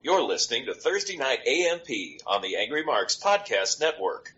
You're listening to Thursday Night AMP on the Angry Marks Podcast Network.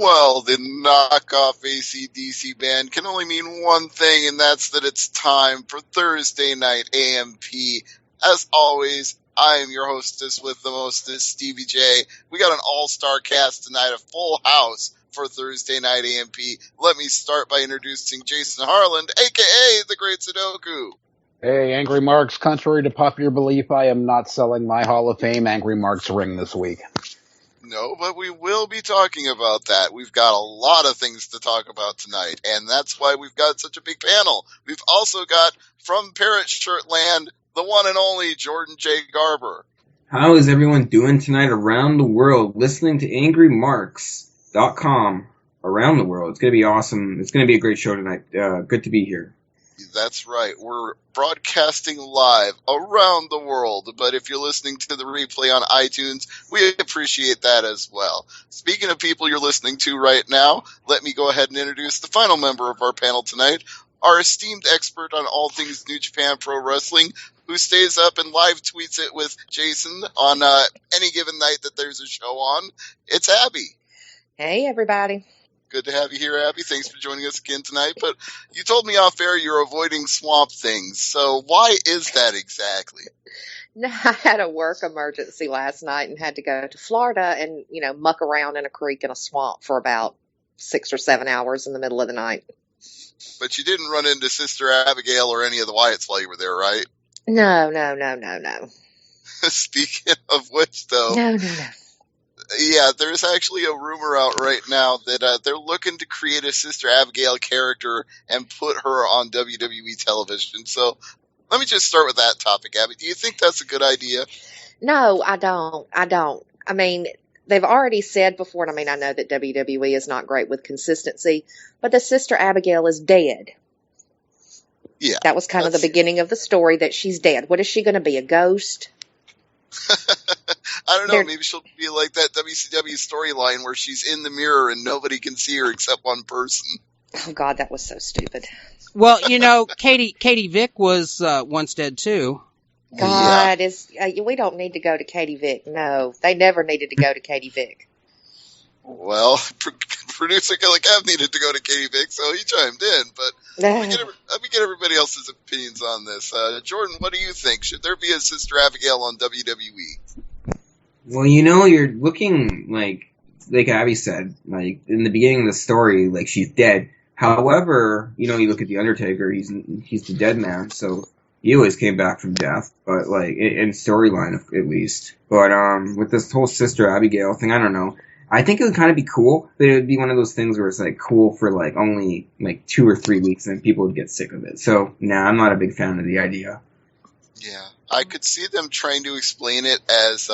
Well, the knockoff AC/DC band can only mean one thing, and that's that it's time for Thursday Night AMP. As always, I am your hostess with the mostest, Stevie J. We got an all-star cast tonight, a full house for Thursday Night AMP. Let me start by introducing Jason Harland, a.k.a. the Great Sudoku. Hey, Angry Marks, contrary to popular belief, I am not selling my Hall of Fame Angry Marks ring this week. No, but we will be talking about that. We've got a lot of things to talk about tonight, and that's why we've got such a big panel. We've also got, from Parrot Shirt Land, the one and only Jordan J. Garber. How is everyone doing tonight around the world listening to AngryMarks.com around the world? It's going to be awesome. It's going to be a great show tonight. Good to be here. That's right. We're broadcasting live around the world, but if you're listening to the replay on iTunes, we appreciate that as well. Speaking of people you're listening to right now, let me go ahead and introduce the final member of our panel tonight, our esteemed expert on all things New Japan Pro Wrestling, who stays up and live tweets it with Jason on any given night that there's a show on. It's Abbey. Hey, everybody. Good to have you here, Abbey. Thanks for joining us again tonight. But you told me off air you're avoiding Swamp Things. So why is that exactly? No, I had a work emergency last night and had to go to Florida and, muck around in a creek and a swamp for about 6 or 7 hours in the middle of the night. But you didn't run into Sister Abigail or any of the Wyatts while you were there, right? No. Speaking of which, though. No. Yeah, there's actually a rumor out right now that they're looking to create a Sister Abigail character and put her on WWE television. So let me just start with that topic, Abby. Do you think that's a good idea? No, I don't. I mean, they've already said before, and I know that WWE is not great with consistency, but the Sister Abigail is dead. Yeah. That was kind of the beginning of the story, that she's dead. What is she going to be, a ghost? I don't know, maybe she'll be like that WCW storyline where she's in the mirror and nobody can see her except one person. Oh, God, that was so stupid. Well, Katie Vick was once dead, too. God, we don't need to go to Katie Vick. No, they never needed to go to Katie Vick. Well, producer Kelly Cav needed to go to Katie Vick, so he chimed in. But let me get everybody else's opinions on this. Jordan, what do you think? Should there be a Sister Abigail on WWE? Well, you're looking like Abby said, like in the beginning of the story, like she's dead. However, you look at the Undertaker, he's the dead man, so he always came back from death. But like in storyline, at least. But with this whole Sister Abigail thing, I don't know. I think it would kind of be cool, but it would be one of those things where it's like cool for like only like 2 or 3 weeks, and then people would get sick of it. So, I'm not a big fan of the idea. Yeah, I could see them trying to explain it as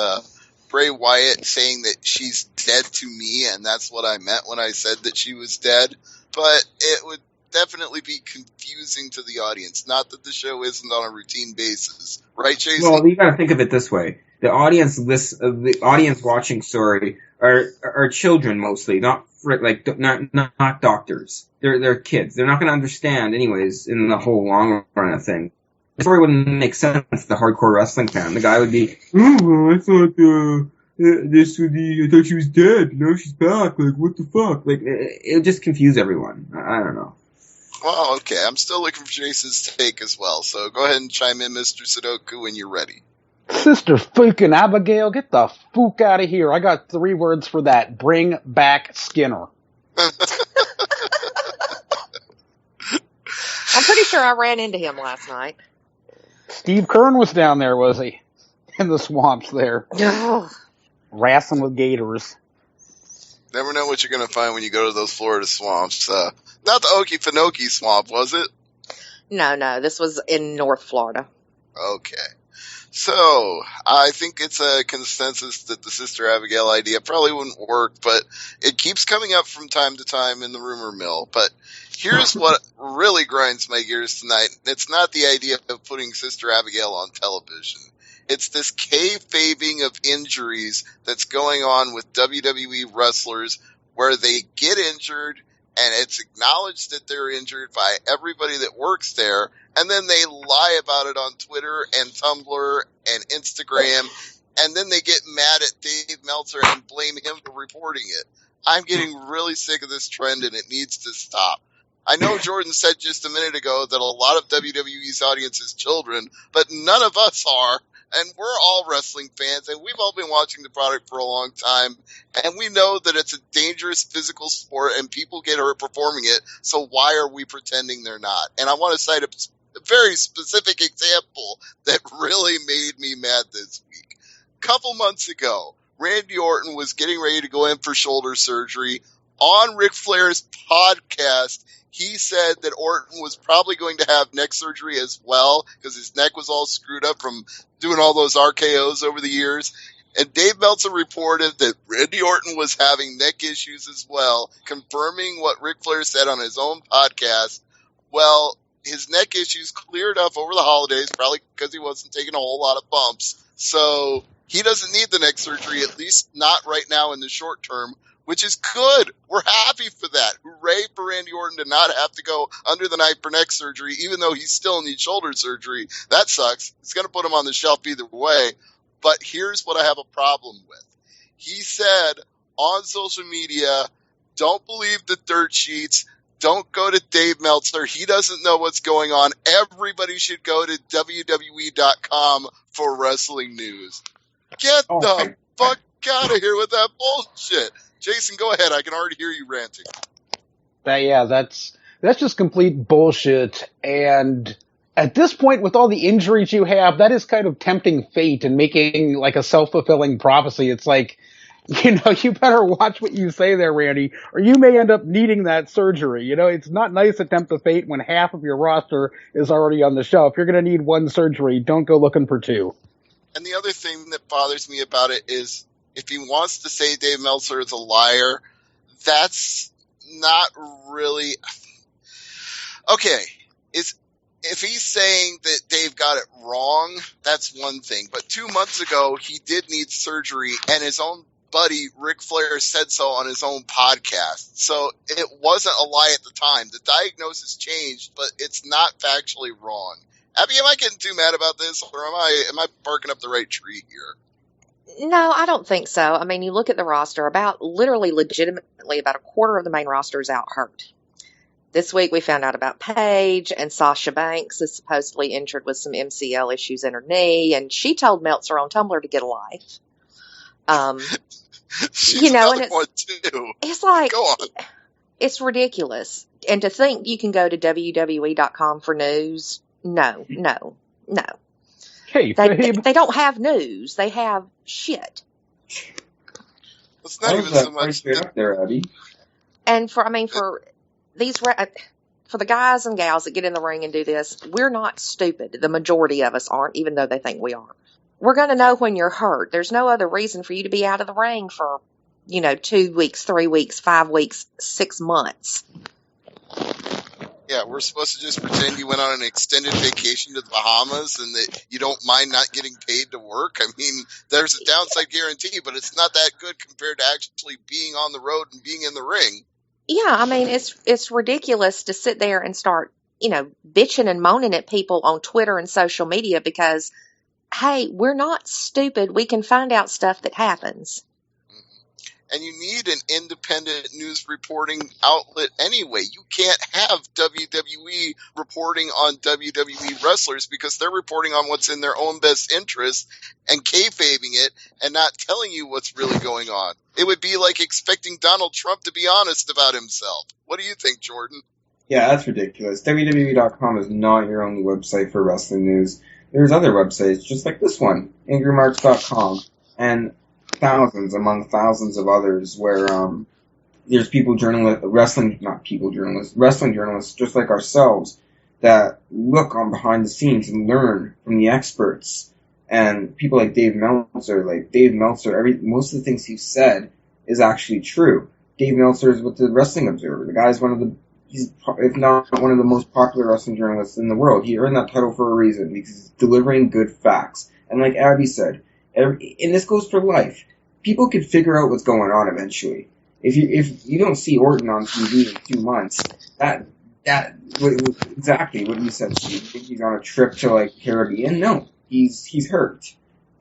Bray Wyatt saying that she's dead to me, and that's what I meant when I said that she was dead. But it would definitely be confusing to the audience. Not that the show isn't on a routine basis, right, Jason? Well, you got to think of it this way: the audience watching story are children mostly, not doctors. They're kids. They're not going to understand anyways in the whole long run of thing. The story wouldn't make sense to the hardcore wrestling fan. The guy would be, I thought she was dead. Now she's back. Like, what the fuck? Like, it would just confuse everyone. I don't know. Well, okay. I'm still looking for Jason's take as well. So go ahead and chime in, Mr. Sudoku, when you're ready. Sister fucking Abigail, get the fook out of here. I got 3 words for that. Bring back Skinner. I'm pretty sure I ran into him last night. Steve Kern was down there, was he? In the swamps there. Oh. Wrestling with gators. Never know what you're going to find when you go to those Florida swamps. Not the Okefenokee swamp, was it? No, this was in North Florida. Okay. So, I think it's a consensus that the Sister Abigail idea probably wouldn't work, but it keeps coming up from time to time in the rumor mill. But here's what really grinds my gears tonight. It's not the idea of putting Sister Abigail on television. It's this kayfabing of injuries that's going on with WWE wrestlers where they get injured and it's acknowledged that they're injured by everybody that works there, and then they lie about it on Twitter and Tumblr and Instagram, and then they get mad at Dave Meltzer and blame him for reporting it. I'm getting really sick of this trend, and it needs to stop. I know Jordan said just a minute ago that a lot of WWE's audience is children, but none of us are. And we're all wrestling fans, and we've all been watching the product for a long time, and we know that it's a dangerous physical sport, and people get hurt performing it, so why are we pretending they're not? And I want to cite a very specific example that really made me mad this week. A couple months ago, Randy Orton was getting ready to go in for shoulder surgery. On Ric Flair's podcast, he said that Orton was probably going to have neck surgery as well because his neck was all screwed up from doing all those RKOs over the years. And Dave Meltzer reported that Randy Orton was having neck issues as well, confirming what Ric Flair said on his own podcast. Well, his neck issues cleared up over the holidays, probably because he wasn't taking a whole lot of bumps. So he doesn't need the neck surgery, at least not right now in the short term, which is good. We're happy for that. Hooray for Randy Orton to not have to go under the knife for neck surgery, even though he still needs shoulder surgery. That sucks. It's going to put him on the shelf either way. But here's what I have a problem with. He said on social media, don't believe the dirt sheets. Don't go to Dave Meltzer. He doesn't know what's going on. Everybody should go to WWE.com for wrestling news. Get the fuck out of here with that bullshit. Jason, go ahead. I can already hear you ranting. That's just complete bullshit. And at this point, with all the injuries you have, that is kind of tempting fate and making like a self-fulfilling prophecy. It's like, you better watch what you say there, Randy, or you may end up needing that surgery. It's not nice to tempt the fate when half of your roster is already on the shelf. You're going to need 1 surgery. Don't go looking for 2. And the other thing that bothers me about it is if he wants to say Dave Meltzer is a liar, that's not really okay. If he's saying that Dave got it wrong, that's one thing. But 2 months ago, he did need surgery, and his own buddy Ric Flair said so on his own podcast. So it wasn't a lie at the time. The diagnosis changed, but it's not factually wrong. Abby, am I getting too mad about this, or am I barking up the right tree here? No, I don't think so. I mean, you look at the roster, legitimately about a quarter of the main roster is out hurt. This week we found out about Paige, and Sasha Banks is supposedly injured with some MCL issues in her knee, and she told Meltzer on Tumblr to get a life. She's another one too. It's like, go on. It's ridiculous. And to think you can go to WWE.com for news, no. Hey, they don't have news. They have shit. It's not even so much straight up there, Abby. And for the guys and gals that get in the ring and do this, we're not stupid. The majority of us aren't, even though they think we are. We're going to know when you're hurt. There's no other reason for you to be out of the ring for, 2 weeks, 3 weeks, 5 weeks, 6 months. Yeah, we're supposed to just pretend you went on an extended vacation to the Bahamas and that you don't mind not getting paid to work. I mean, there's a downside guarantee, but it's not that good compared to actually being on the road and being in the ring. Yeah, I mean, it's ridiculous to sit there and start, bitching and moaning at people on Twitter and social media because, hey, we're not stupid. We can find out stuff that happens. and you need an independent news reporting outlet anyway. You can't have WWE reporting on WWE wrestlers because they're reporting on what's in their own best interest and kayfabing it and not telling you what's really going on. It would be like expecting Donald Trump to be honest about himself. What do you think, Jordan? Yeah, that's ridiculous. WWE.com is not your only website for wrestling news. There's other websites, just like this one, AngryMarks.com, and among thousands of others where there's wrestling journalists just like ourselves that look on behind the scenes and learn from the experts. And people like Dave Meltzer, most of the things he's said is actually true. Dave Meltzer is with the Wrestling Observer. The guy's he's, if not one of the most popular wrestling journalists in the world. He earned that title for a reason, because he's delivering good facts. And like Abbey said, and this goes for life, people can figure out what's going on eventually. If you don't see Orton on TV in 2 months, exactly what you said, Steve. You think he's on a trip to like Caribbean? No, he's hurt.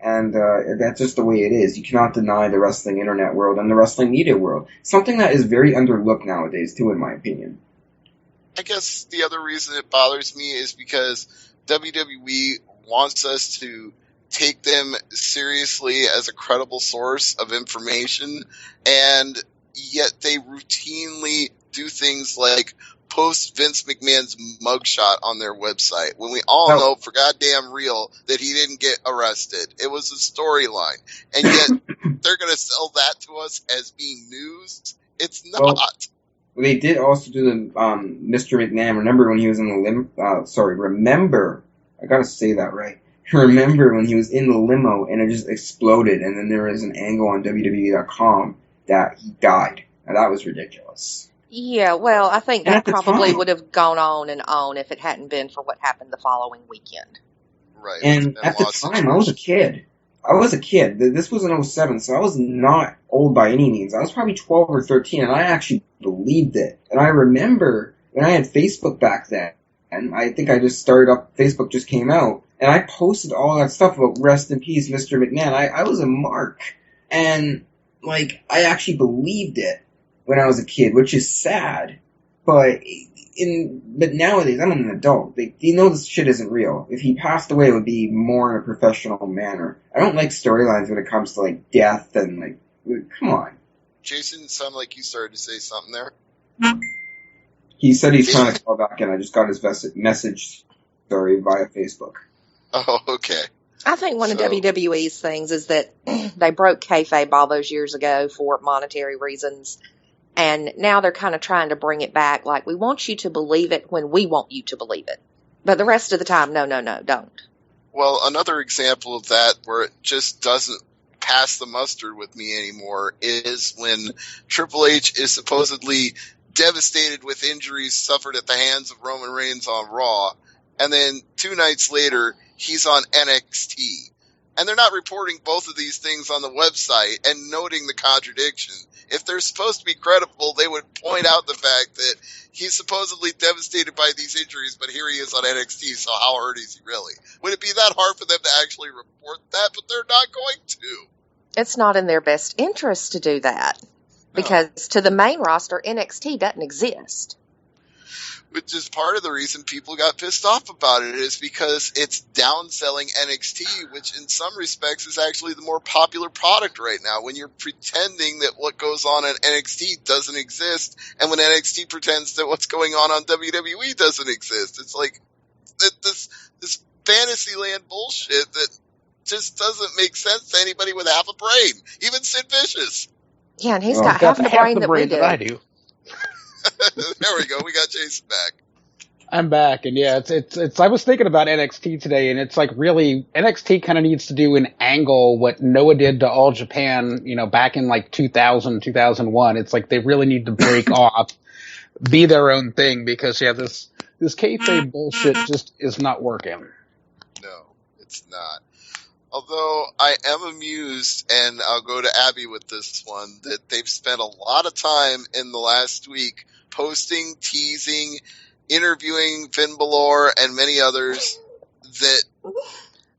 And that's just the way it is. You cannot deny the wrestling internet world and the wrestling media world. Something that is very underlooked nowadays, too, in my opinion. I guess the other reason it bothers me is because WWE wants us to take them seriously as a credible source of information, and yet they routinely do things like post Vince McMahon's mugshot on their website when we all know for goddamn real that he didn't get arrested. It was a storyline, and yet they're going to sell that to us as being news. It's not. Well, they did also do the Mr. McMahon. Remember when he was in the remember, I gotta say that right. Remember when he was in the limo and it just exploded, and then there was an angle on WWE.com that he died. Now that was ridiculous. Yeah, well, I think that probably would have gone on if it hadn't been for what happened the following weekend. Right. And at the time, I was a kid. This was in 2007, so I was not old by any means. I was probably 12 or 13, and I actually believed it. And I remember when I had Facebook back then, and I think I just started up, Facebook just came out, and I posted all that stuff about rest in peace, Mr. McMahon. I was a mark. And, I actually believed it when I was a kid, which is sad. But nowadays, I'm an adult. They know this shit isn't real. If he passed away, it would be more in a professional manner. I don't like storylines when it comes to, death and, come on. Jason, it sounded like you started to say something there. He said he's trying to call back in. I just got his message, via Facebook. Oh, okay. I think one of WWE's things is that they broke kayfabe all those years ago for monetary reasons. And now they're kind of trying to bring it back, we want you to believe it when we want you to believe it. But the rest of the time, no, don't. Well, another example of that where it just doesn't pass the mustard with me anymore is when Triple H is supposedly devastated with injuries suffered at the hands of Roman Reigns on Raw, and then 2 nights later, he's on NXT. And they're not reporting both of these things on the website and noting the contradiction. If they're supposed to be credible, they would point out the fact that he's supposedly devastated by these injuries, but here he is on NXT, so how hurt is he really? Would it be that hard for them to actually report that? But they're not going to. It's not in their best interest to do that. Because to the main roster, NXT doesn't exist. Which is part of the reason people got pissed off about it, is because it's downselling NXT, which in some respects is actually the more popular product right now, when you're pretending that what goes on NXT doesn't exist, and when NXT pretends that what's going on WWE doesn't exist. It's like this Fantasyland bullshit that just doesn't make sense to anybody with half a brain, even Sid Vicious. Yeah, and he's got half the brain that we do. I do. There we go. We got Jason back. I'm back, and yeah, it's. I was thinking about NXT today, and it's really NXT kind of needs to do an angle what Noah did to All Japan, back in 2000, 2001. It's they really need to break off, be their own thing, because this kayfabe bullshit just is not working. No, it's not. Although I am amused, and I'll go to Abbey with this one, that they've spent a lot of time in the last week posting, teasing, interviewing Finn Balor and many others, that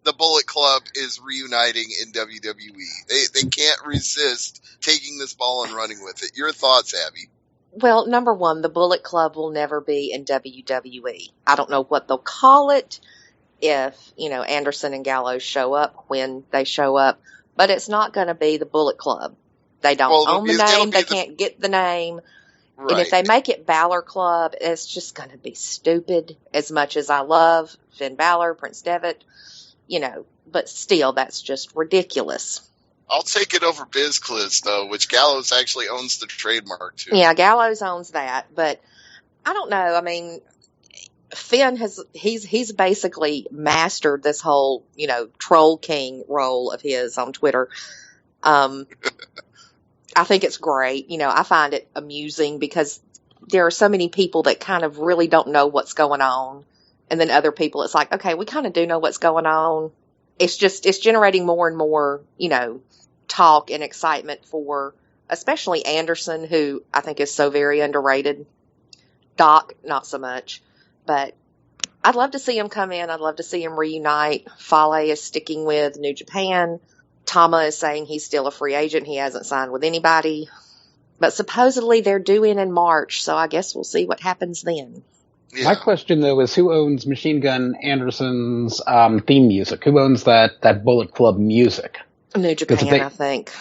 the Bullet Club is reuniting in WWE. They can't resist taking this ball and running with it. Your thoughts, Abby? Well, number one, the Bullet Club will never be in WWE. I don't know what they'll call it if, Anderson and Gallows show up, when they show up, but it's not going to be the Bullet Club. They don't own the name. They can't get the name. Right. And if they make it Balor Club, it's just going to be stupid. As much as I love Finn Balor, Prince Devitt, but still, that's just ridiculous. I'll take it over BizCliz, though, which Gallows actually owns the trademark, too. Yeah, Gallows owns that, but I don't know. I mean, Finn he's basically mastered this whole, troll king role of his on Twitter. I think it's great. I find it amusing because there are so many people that kind of really don't know what's going on. And then other people, it's like, okay, we kind of do know what's going on. It's generating more and more, talk and excitement for especially Anderson, who I think is so very underrated. Doc, not so much. But I'd love to see him come in. I'd love to see him reunite. Fale is sticking with New Japan. Tama is saying he's still a free agent. He hasn't signed with anybody. But supposedly they're due in March, so I guess we'll see what happens then. Yeah. My question, though, is who owns Machine Gun Anderson's theme music? Who owns that Bullet Club music? New Japan, I think.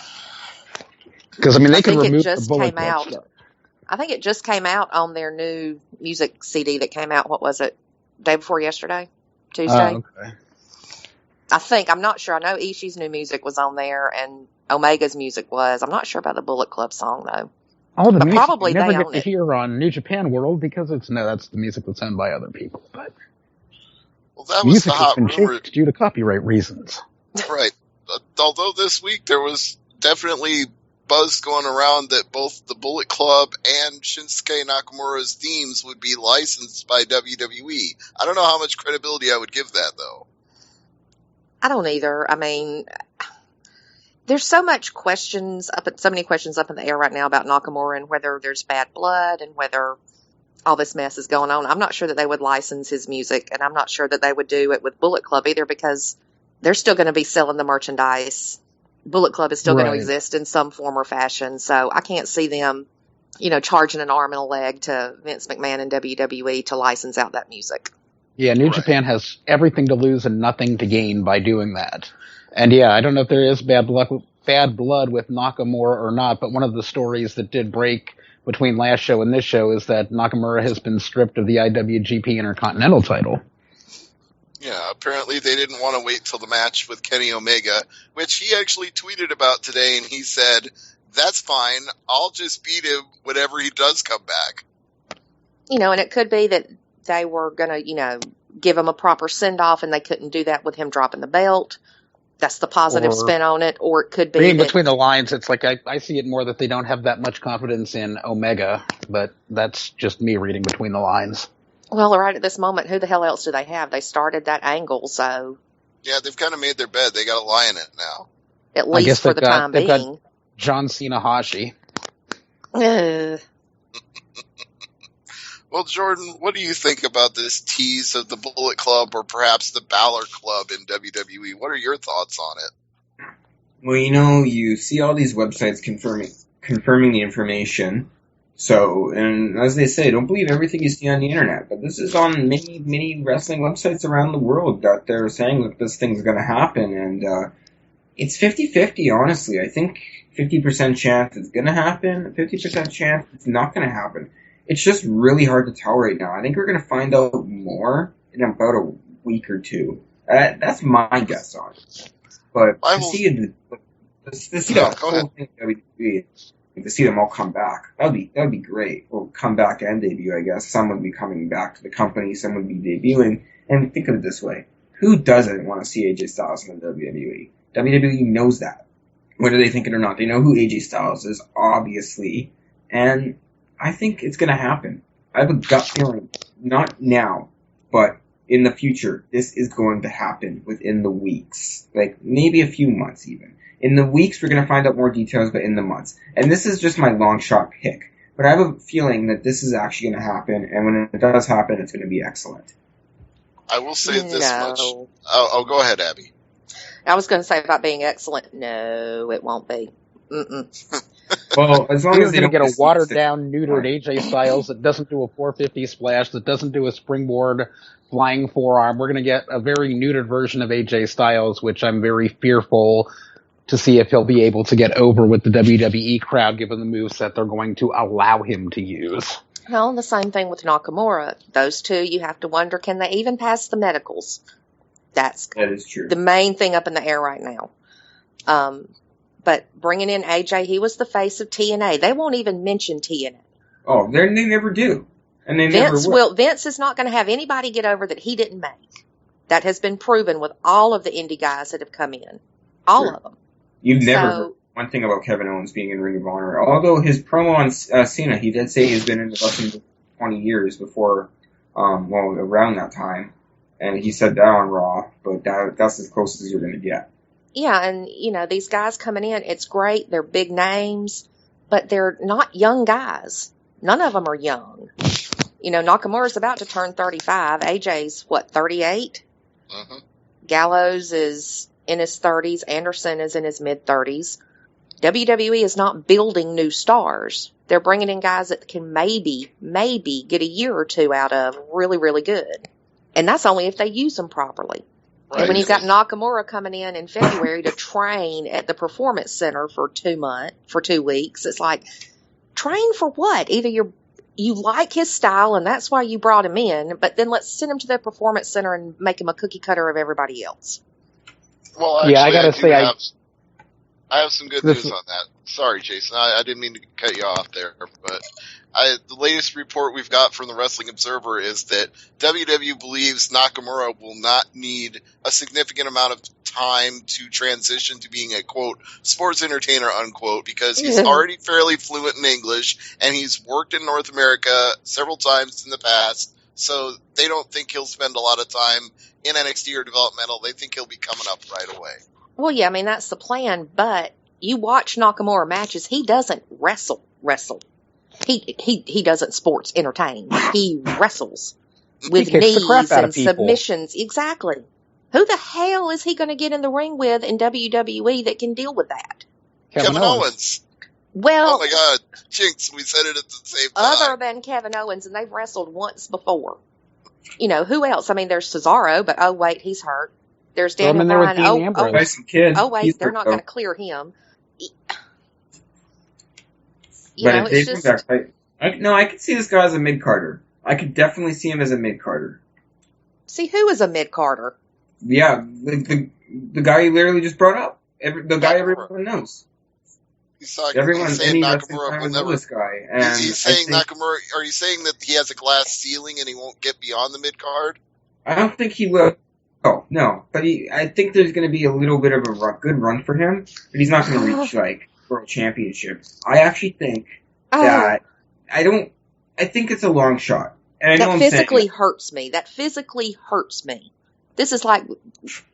Because, they could remove the Bullet Club stuff. I think it just came out on their new music CD that came out, what was it, day before yesterday? Tuesday? Okay. I think. I'm not sure. I know Ishii's new music was on there, and Omega's music was. I'm not sure about the Bullet Club song, though. Oh, the music probably you never they get own to it. hear on New Japan World because that's the music that's owned by other people. But that was music the hot has been rumor changed due to copyright reasons. Right. Although this week there was definitely buzz going around that both the Bullet Club and Shinsuke Nakamura's themes would be licensed by WWE. I don't know how much credibility I would give that, though. I don't either. There's so many questions up in the air right now about Nakamura and whether there's bad blood and whether all this mess is going on. I'm not sure that they would license his music, and I'm not sure that they would do it with Bullet Club either, because they're still going to be selling the merchandise. Bullet Club is still going to exist in some form or fashion, so I can't see them, charging an arm and a leg to Vince McMahon and WWE to license out that music. Yeah, New Japan has everything to lose and nothing to gain by doing that. And yeah, I don't know if there is bad blood with Nakamura or not, but one of the stories that did break between last show and this show is that Nakamura has been stripped of the IWGP Intercontinental title. Yeah, apparently they didn't want to wait till the match with Kenny Omega, which he actually tweeted about today, and he said, that's fine, I'll just beat him whenever he does come back. And it could be that they were going to, give him a proper send-off, and they couldn't do that with him dropping the belt. That's the positive spin on it. Or it could be reading between the lines, it's like I see it more that they don't have that much confidence in Omega, but that's just me reading between the lines. Well, right at this moment, who the hell else do they have? They started that angle, so... Yeah, they've kind of made their bed. They got to lie in it now. At least for the time being. Got John Cena Hashi. Well, Jordan, what do you think about this tease of the Bullet Club or perhaps the Balor Club in WWE? What are your thoughts on it? Well, you see all these websites confirming the information. So, and as they say, don't believe everything you see on the internet. But this is on many wrestling websites around the world that they're saying that this thing's going to happen. And it's 50-50, honestly. I think 50% chance it's going to happen, 50% chance it's not going to happen. It's just really hard to tell right now. I think we're going to find out more in about a week or two. That's my guess on it. But to see the whole thing, to see them all come back, that would be great. Well, come back and debut, I guess. Some would be coming back to the company, some would be debuting. And think of it this way: who doesn't want to see AJ Styles in the WWE? WWE knows that, whether they think it or not. They know who AJ Styles is, obviously, and I think it's going to happen. I have a gut feeling, not now, but in the future, this is going to happen within the weeks. Like, maybe a few months even. In the weeks, we're going to find out more details, but in the months. And this is just my long shot pick. But I have a feeling that this is actually going to happen, and when it does happen, it's going to be excellent. I will say this much. Oh, go ahead, Abby. I was going to say about being excellent. No, it won't be. Mm-mm. Well, as long We're as they going to don't get a watered down, neutered AJ Styles that doesn't do a 450 splash, that doesn't do a springboard flying forearm. We're going to get a very neutered version of AJ Styles, which I'm very fearful to see if he'll be able to get over with the WWE crowd, given the moveset they're going to allow him to use. Well, the same thing with Nakamura. Those two, you have to wonder, can they even pass the medicals? That is true. The main thing up in the air right now. But bringing in AJ, he was the face of TNA. They won't even mention TNA. Oh, they never do. And they never will. Vince is not going to have anybody get over that he didn't make. That has been proven with all of the indie guys that have come in. All of them. You've never heard one thing about Kevin Owens being in Ring of Honor. Although his promo on Cena, he did say he's been in the wrestling for 20 years before, around that time. And he said that on Raw, but that's as close as you're going to get. Yeah, and, these guys coming in, it's great. They're big names, but they're not young guys. None of them are young. Nakamura's about to turn 35. AJ's, 38? Mm-hmm. Gallows is in his 30s. Anderson is in his mid-30s. WWE is not building new stars. They're bringing in guys that can maybe get a year or two out of really, really good. And that's only if they use them properly. Right. And when you've got Nakamura coming in February to train at the Performance Center for 2 weeks, it's like, train for what? Either you like his style and that's why you brought him in, but then let's send him to the Performance Center and make him a cookie cutter of everybody else. Well, actually, yeah, I gotta say, I have some good news on that. Sorry, Jason, I didn't mean to cut you off there, but the latest report we've got from the Wrestling Observer is that WWE believes Nakamura will not need a significant amount of time to transition to being a, quote, sports entertainer, unquote, because he's already fairly fluent in English, and he's worked in North America several times in the past, so they don't think he'll spend a lot of time in NXT or developmental. They think he'll be coming up right away. Well, yeah, I mean, that's the plan, but you watch Nakamura matches, he doesn't wrestle. He doesn't sports entertain. He wrestles with knees and submissions. Exactly. Who the hell is he going to get in the ring with in WWE that can deal with that? Kevin Owens. Well, oh my God, Jinx, we said it at the same time. Other than Kevin Owens, and they've wrestled once before. Who else? I mean, there's Cesaro, but oh wait, he's hurt. There's Daniel Bryan. Oh wait, they're not going to clear him. It's just... I could see this guy as a mid-carder. I could definitely see him as a mid-carder. See, who is a mid-carder? Yeah, the guy you literally just brought up. The guy everyone knows. He's saying Nakamura will never. This guy. He's saying Nakamura. Are you saying that he has a glass ceiling and he won't get beyond the mid-card? I don't think he will. Oh, no. But I think there's going to be a little bit of a good run for him, but he's not going to reach, World Championship. I actually think that... I think it's a long shot. And I know that physically hurts me. That physically hurts me. This is like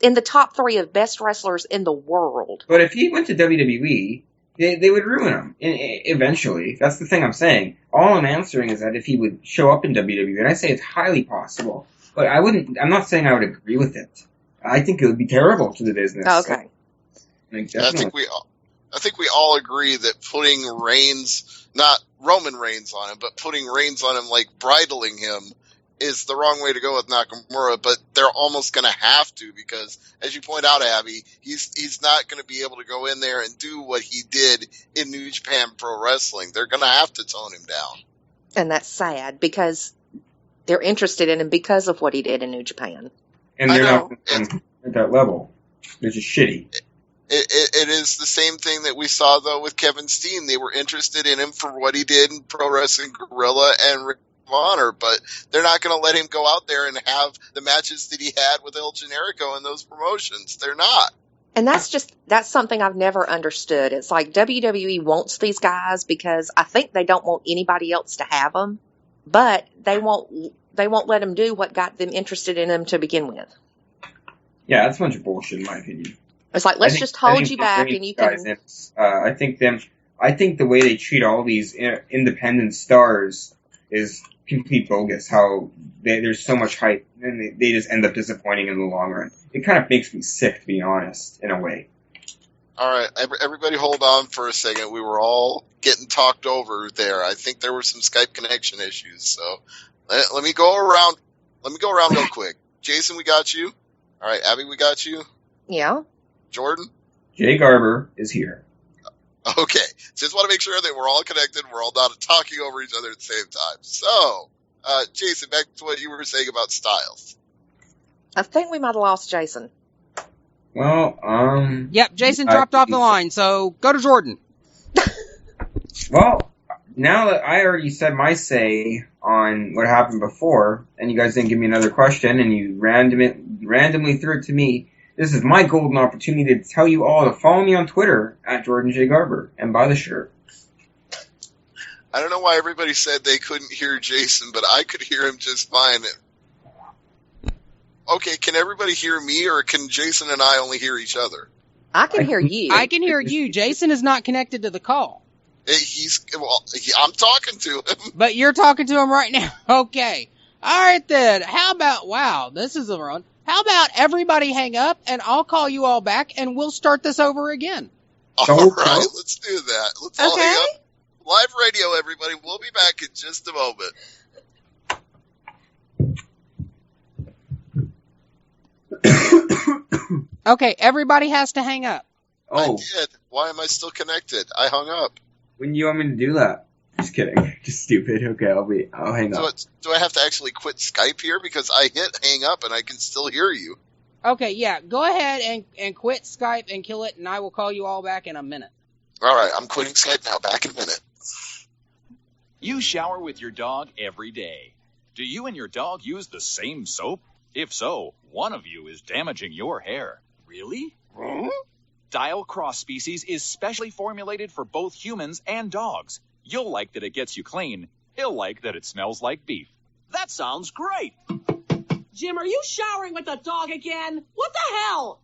in the top 3 of best wrestlers in the world. But if he went to WWE, they would ruin him eventually. That's the thing I'm saying. All I'm answering is that if he would show up in WWE, and I say it's highly possible, but I'm not saying I would agree with it. I think it would be terrible to the business. Okay. I think we all agree that putting Reigns, not Roman Reigns on him, but putting Reigns on him, like bridling him, is the wrong way to go with Nakamura, but they're almost going to have to because, as you point out, Abby, he's not going to be able to go in there and do what he did in New Japan Pro Wrestling. They're going to have to tone him down. And that's sad because they're interested in him because of what he did in New Japan. And they're not at that level. They're just shitty. It is the same thing that we saw, though, with Kevin Steen. They were interested in him for what he did in Pro Wrestling Guerrilla and Ring of Honor, but they're not going to let him go out there and have the matches that he had with El Generico in those promotions. They're not. And that's something I've never understood. It's like WWE wants these guys because I think they don't want anybody else to have them, but they won't let them do what got them interested in them to begin with. Yeah, that's a bunch of bullshit in my opinion. It's like, let's just hold you back and you can... I think the way they treat all these independent stars is complete bogus. How there's so much hype, and they just end up disappointing in the long run. It kind of makes me sick, to be honest, in a way. All right, everybody hold on for a second. We were all getting talked over there. I think there were some Skype connection issues, so let me go around. Let me go around real quick. Jason, we got you. All right, Abby, we got you. Yeah. Jordan? Jay Garber is here. Okay, just want to make sure that we're all connected. We're all not talking over each other at the same time. So, Jason, back to what you were saying about styles. I think we might have lost Jason. Well, Yep, Jason dropped off the line, so go to Jordan. Well, now that I already said my say on what happened before, and you guys didn't give me another question, and you randomly threw it to me, this is my golden opportunity to tell you all to follow me on Twitter at Jordan J. Garber and buy the shirt. I don't know why everybody said they couldn't hear Jason, but I could hear him just fine. Okay, can everybody hear me, or can Jason and I only hear each other? I can hear you. I can hear you. Jason is not connected to the call. I'm talking to him. But you're talking to him right now. Okay. All right, then. How about, wow, this is a run. How about everybody hang up, and I'll call you all back, and we'll start this over again. All right, let's do that. Let's all hang up. Live radio, everybody. We'll be back in just a moment. Okay, everybody has to hang up. I did. Why am I still connected? I hung up. When do you want me to do that? Just kidding. Just stupid. Okay, I'll hang up. Do I have to actually quit Skype here? Because I hit hang up and I can still hear you. Okay, yeah, go ahead and quit Skype and kill it, and I will call you all back in a minute. All right, I'm quitting Skype now. Back in a minute. You shower with your dog every day. Do you and your dog use the same soap? If so, one of you is damaging your hair. Really? Dial Cross Species is specially formulated for both humans and dogs. You'll like that it gets you clean. He'll like that it smells like beef. That sounds great. Jim, are you showering with the dog again? What the hell?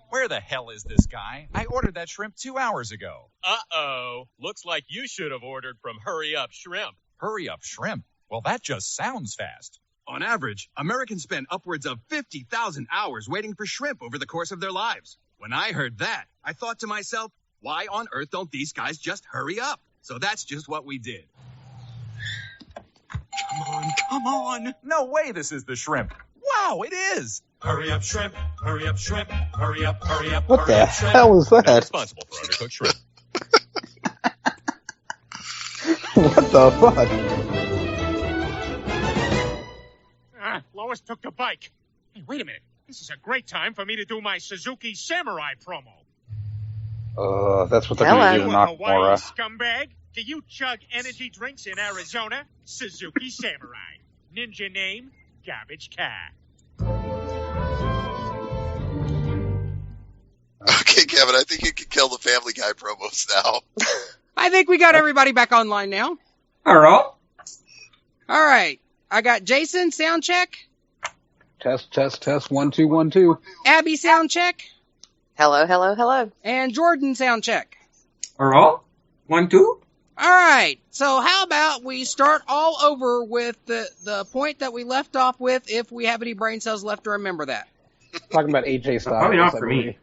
Where the hell is this guy? I ordered that shrimp 2 hours ago. Uh-oh. Looks like you should have ordered from Hurry Up Shrimp. Hurry Up Shrimp? Well, that just sounds fast. On average, Americans spend upwards of 50,000 hours waiting for shrimp over the course of their lives. When I heard that, I thought to myself, why on earth don't these guys just hurry up? So that's just what we did. Come on. No way this is the shrimp. Wow, it is. Hurry up shrimp, hurry up shrimp, hurry up, hurry up. What the hell is that? Not responsible for undercooked shrimp. What the fuck? Lois took the bike. Hey, wait a minute. This is a great time for me to do my Suzuki Samurai promo. That's what they're going to do, Hawaii Nakamura. scumbag. Do you chug energy drinks in Arizona? Suzuki Samurai. Ninja name, Garbage Cat. Okay, Kevin, I think you can kill the Family Guy promos now. I think we got everybody back online now. All right. All right. I got Jason, sound check. Test, 1, 2, 1, 2. Abby, sound check. Hello, hello, hello. And Jordan, sound check. All right. 1, 2. All right. So how about we start all over with the point that we left off with, if we have any brain cells left to remember that. Talking about AJ Styles. Probably not for me.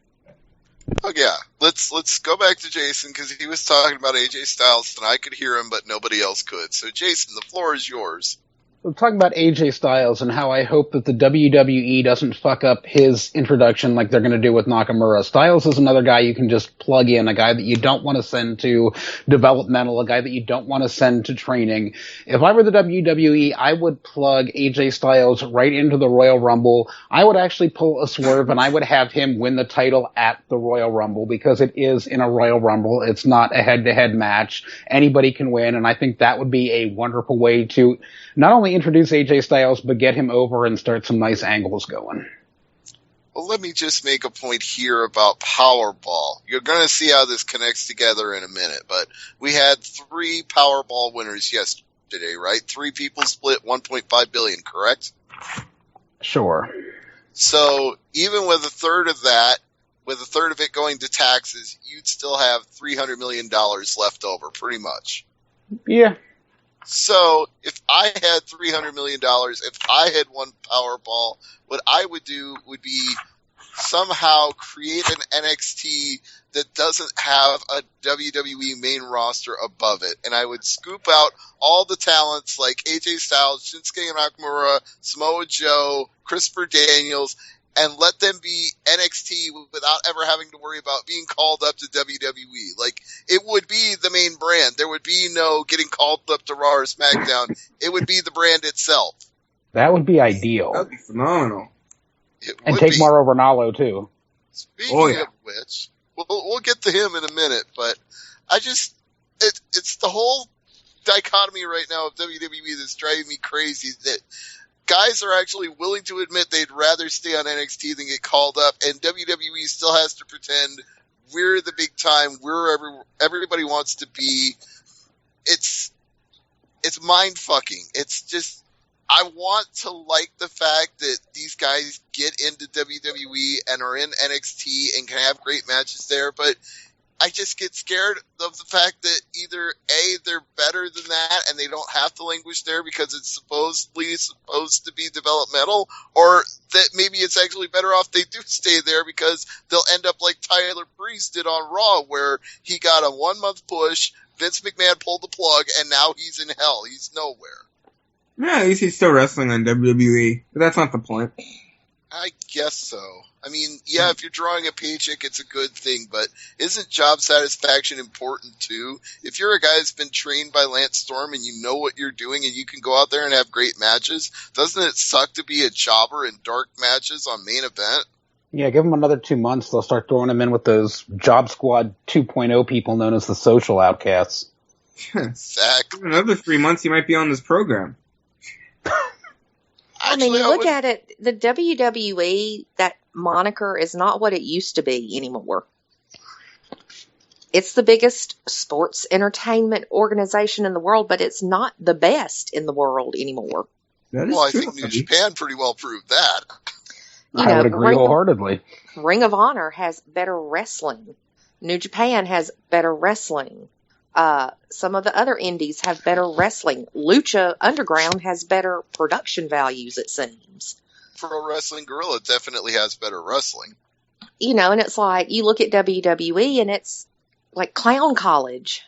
Oh yeah, let's go back to Jason because he was talking about AJ Styles and I could hear him, but nobody else could. So Jason, the floor is yours. I'm talking about AJ Styles and how I hope that the WWE doesn't fuck up his introduction like they're going to do with Nakamura. Styles is another guy you can just plug in, a guy that you don't want to send to developmental, a guy that you don't want to send to training. If I were the WWE, I would plug AJ Styles right into the Royal Rumble. I would actually pull a swerve and I would have him win the title at the Royal Rumble because it is in a Royal Rumble. It's not a head-to-head match. Anybody can win, and I think that would be a wonderful way to not only introduce AJ Styles, but get him over and start some nice angles going. Well, let me just make a point here about Powerball. You're going to see how this connects together in a minute, but we had 3 Powerball winners yesterday, right? 3 people split $1.5 billion, correct? Sure. So even with a third of that, with a third of it going to taxes, you'd still have $300 million left over, pretty much. Yeah. So, if I had $300 million, if I had won Powerball, what I would do would be somehow create an NXT that doesn't have a WWE main roster above it. And I would scoop out all the talents like AJ Styles, Shinsuke Nakamura, Samoa Joe, Christopher Daniels, and let them be NXT without ever having to worry about being called up to WWE. Like, it would be the main brand. There would be no getting called up to Raw or SmackDown. It would be the brand itself. That would be ideal. That'd be phenomenal. And take Mauro Ranallo, too. Speaking of which, we'll get to him in a minute, but I just, it's the whole dichotomy right now of WWE that's driving me crazy, that guys are actually willing to admit they'd rather stay on NXT than get called up, and WWE still has to pretend we're the big time, we're everybody wants to be. It's mind-fucking. It's just, I want to like the fact that these guys get into WWE and are in NXT and can have great matches there, but I just get scared of the fact that either A, they're better than that and they don't have to languish there because it's supposed to be developmental, or that maybe it's actually better off they do stay there because they'll end up like Tyler Breeze did on Raw, where he got a 1-month push, Vince McMahon pulled the plug, and now he's in hell. He's nowhere. Yeah, at least he's still wrestling on WWE, but that's not the point. I guess so. I mean, yeah, if you're drawing a paycheck, it's a good thing, but isn't job satisfaction important too? If you're a guy that's been trained by Lance Storm and you know what you're doing and you can go out there and have great matches, doesn't it suck to be a jobber in dark matches on main event? Yeah, give them another 2 months. They'll start throwing them in with those Job Squad 2.0 people known as the social outcasts. Exactly. Another 3 months, he might be on this program. I mean, you look at it, the WWE, that moniker is not what it used to be anymore. It's the biggest sports entertainment organization in the world, but it's not the best in the world anymore. Well, I think New Japan pretty well proved that. I would agree wholeheartedly. Ring of Honor has better wrestling. New Japan has better wrestling. Some of the other indies have better wrestling. Lucha Underground has better production values, it seems. Pro Wrestling Guerrilla definitely has better wrestling. You know, and it's like, you look at WWE and it's like clown college.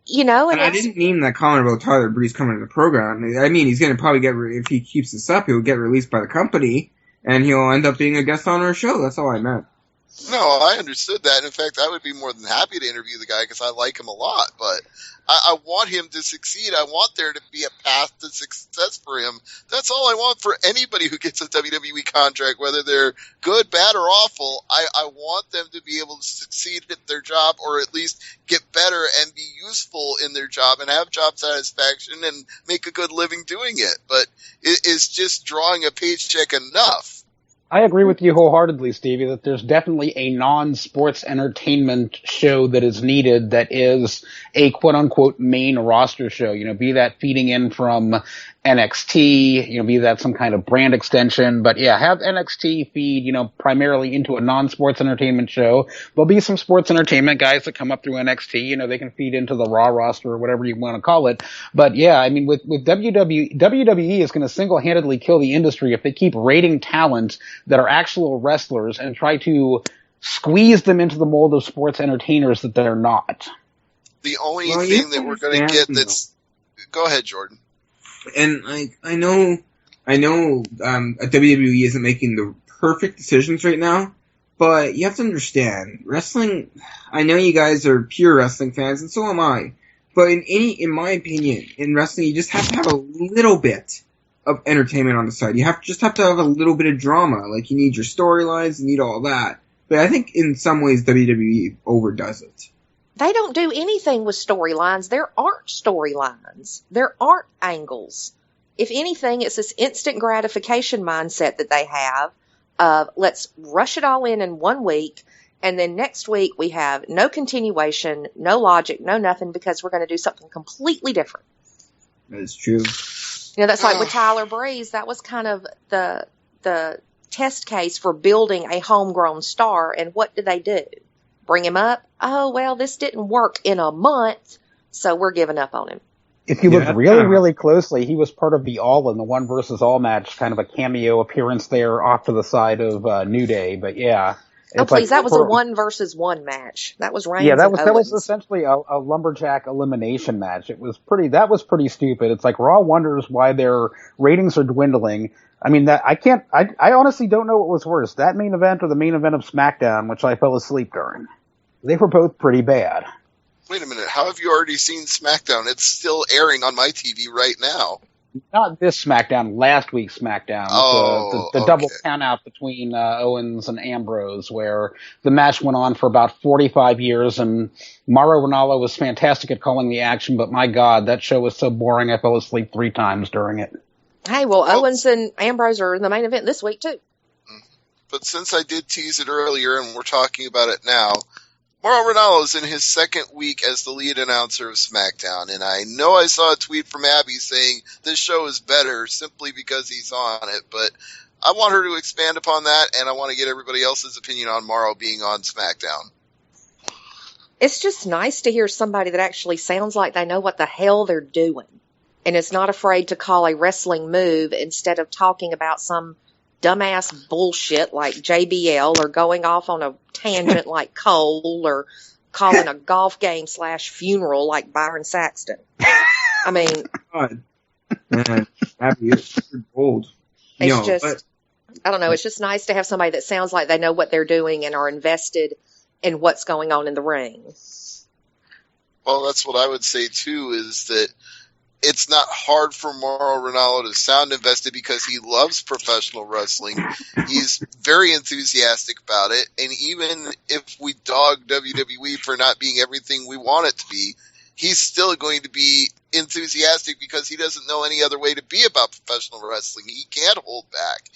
You know, and I didn't mean that comment about Tyler Breeze coming to the program. I mean, he's going to probably if he keeps this up, he'll get released by the company, and he'll end up being a guest on our show. That's all I meant. No, I understood that. In fact, I would be more than happy to interview the guy because I like him a lot. But I want him to succeed. I want there to be a path to success for him. That's all I want for anybody who gets a WWE contract, whether they're good, bad, or awful. I want them to be able to succeed at their job, or at least get better and be useful in their job and have job satisfaction and make a good living doing it. But is just drawing a paycheck enough? I agree with you wholeheartedly, Stevie, that there's definitely a non-sports entertainment show that is needed that is a quote-unquote main roster show. You know, be that feeding in from NXT, you know, be that some kind of brand extension. But yeah, have NXT feed, you know, primarily into a non-sports entertainment show. There'll be some sports entertainment guys that come up through NXT. You know, they can feed into the Raw roster or whatever you want to call it. But yeah, I mean, with WWE is going to single-handedly kill the industry if they keep rating talent that are actual wrestlers and try to squeeze them into the mold of sports entertainers that they're not. The only thing that we're going to get that's... Go ahead, Jordan. And like, I know, WWE isn't making the perfect decisions right now, but you have to understand, wrestling, I know you guys are pure wrestling fans, and so am I, but in my opinion, in wrestling, you just have to have a little bit of entertainment on the side. You just have to have a little bit of drama. Like, you need your storylines, you need all that. But I think in some ways WWE overdoes it. They don't do anything with storylines. There aren't storylines. There aren't angles. If anything, it's this instant gratification mindset that they have of, let's rush it all in 1 week, and then next week we have no continuation, no logic, no nothing, because we're going to do something completely different. That is true. You know, that's like with Tyler Breeze. That was kind of the test case for building a homegrown star. And what did they do? Bring him up? Oh, well, this didn't work in a month. So we're giving up on him. If you look really, really closely, he was part of the All in the 1 versus All match, kind of a cameo appearance there off to the side of New Day. But yeah. Oh, please, that was a 1 versus 1 match. That was Reigns that and was Owens. essentially a lumberjack elimination match. That was pretty stupid. It's like Raw wonders why their ratings are dwindling. I mean, I honestly don't know what was worse, that main event or the main event of SmackDown, which I fell asleep during. They were both pretty bad. Wait a minute, how have you already seen SmackDown? It's still airing on my TV right now. Not this SmackDown, last week's SmackDown. The double count out between Owens and Ambrose, where the match went on for about 45 years, and Mauro Ranallo was fantastic at calling the action, but my God, that show was so boring I fell asleep 3 times during it. Hey, well, Owens and Ambrose are in the main event this week, too. But since I did tease it earlier and we're talking about it now, Mauro Ranallo's in his second week as the lead announcer of SmackDown, and I know I saw a tweet from Abbey saying this show is better simply because he's on it, but I want her to expand upon that, and I want to get everybody else's opinion on Mauro being on SmackDown. It's just nice to hear somebody that actually sounds like they know what the hell they're doing, and is not afraid to call a wrestling move instead of talking about some dumbass bullshit like JBL or going off on a tangent like Cole or calling a golf game / funeral like Byron Saxton. I mean, God. Man, Abbey, you're bold. It's just, I don't know. It's just nice to have somebody that sounds like they know what they're doing and are invested in what's going on in the ring. Well, that's what I would say too, is that it's not hard for Mauro Ranallo to sound invested because he loves professional wrestling. He's very enthusiastic about it, and even if we dog WWE for not being everything we want it to be, he's still going to be enthusiastic because he doesn't know any other way to be about professional wrestling. He can't hold back.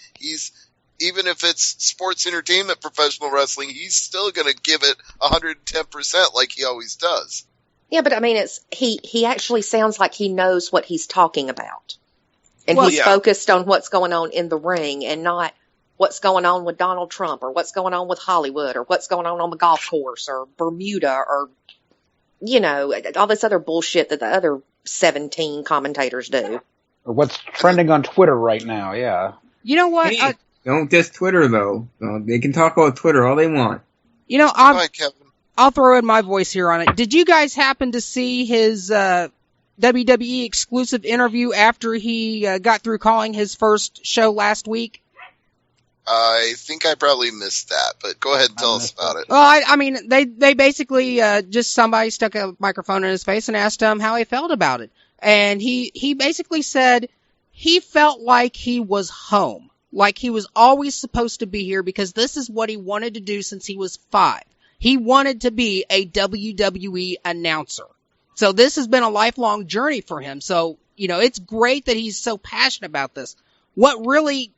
Even if it's sports entertainment professional wrestling, he's still going to give it 110% like he always does. Yeah, but I mean, he actually sounds like he knows what he's talking about. And he's focused on what's going on in the ring and not what's going on with Donald Trump or what's going on with Hollywood or what's going on the golf course or Bermuda or, all this other bullshit that the other 17 commentators do. Or what's trending on Twitter right now, yeah. You know what? Hey, don't diss Twitter, though. They can talk about Twitter all they want. I'll throw in my voice here on it. Did you guys happen to see his WWE exclusive interview after he got through calling his first show last week? I think I probably missed that, but go ahead and tell us about it. Well, I mean, they basically just somebody stuck a microphone in his face and asked him how he felt about it. And he basically said he felt like he was home, like he was always supposed to be here because this is what he wanted to do since he was 5. He wanted to be a WWE announcer. So this has been a lifelong journey for him. So, it's great that he's so passionate about this. What really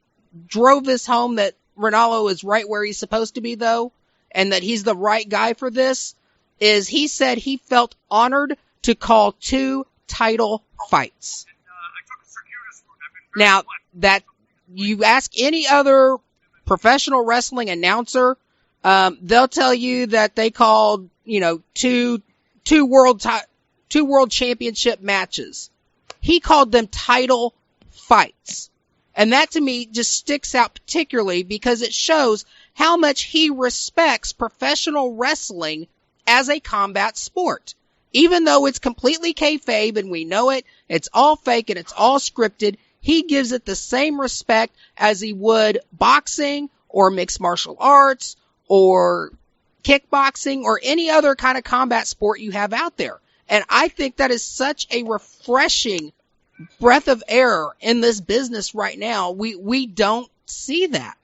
drove this home that Ranallo is right where he's supposed to be, though, and that he's the right guy for this, is he said he felt honored to call 2 title fights. Now, that you ask any other professional wrestling announcer, they'll tell you that they called, two world championship matches. He called them title fights. And that to me just sticks out particularly because it shows how much he respects professional wrestling as a combat sport. Even though it's completely kayfabe and we know it, it's all fake and it's all scripted, he gives it the same respect as he would boxing or mixed martial arts or kickboxing or any other kind of combat sport you have out there. And I think that is such a refreshing breath of air in this business right now. We don't see that.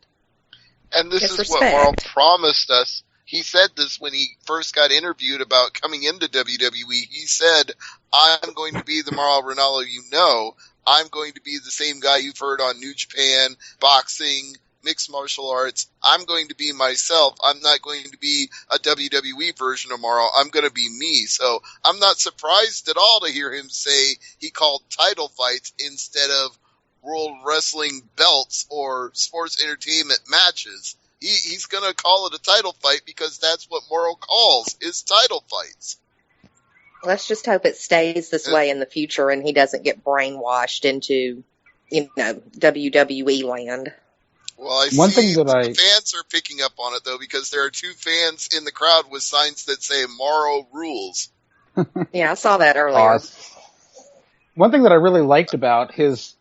And this is what Mauro promised us. He said this when he first got interviewed about coming into WWE. He said, I'm going to be the Mauro Ranallo you know. I'm going to be the same guy you've heard on New Japan, boxing, mixed martial arts. I'm going to be myself. I'm not going to be a WWE version of Mauro. I'm going to be me. So I'm not surprised at all to hear him say he called title fights instead of world wrestling belts or sports entertainment matches. He's going to call it a title fight because that's what Mauro calls his title fights. Let's just hope it stays this way in the future and he doesn't get brainwashed into, WWE land. Well, I One see thing that the fans are picking up on it, though, because there are 2 fans in the crowd with signs that say Morrow rules. Yeah, I saw that earlier. One thing that I really liked about his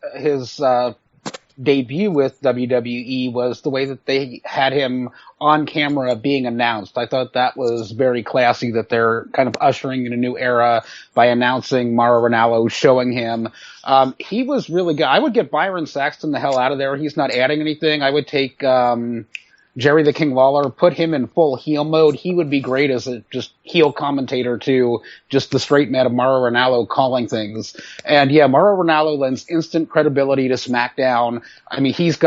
debut with WWE was the way that they had him on camera being announced. I thought that was very classy, that they're kind of ushering in a new era by announcing Mauro Ranallo, showing him. He was really good. I would get Byron Saxton the hell out of there. He's not adding anything. I would take Jerry the King Lawler, put him in full heel mode. He would be great as a just heel commentator to just the straight man of Mauro Ranallo calling things. And yeah, Mauro Ranallo lends instant credibility to SmackDown. I mean, his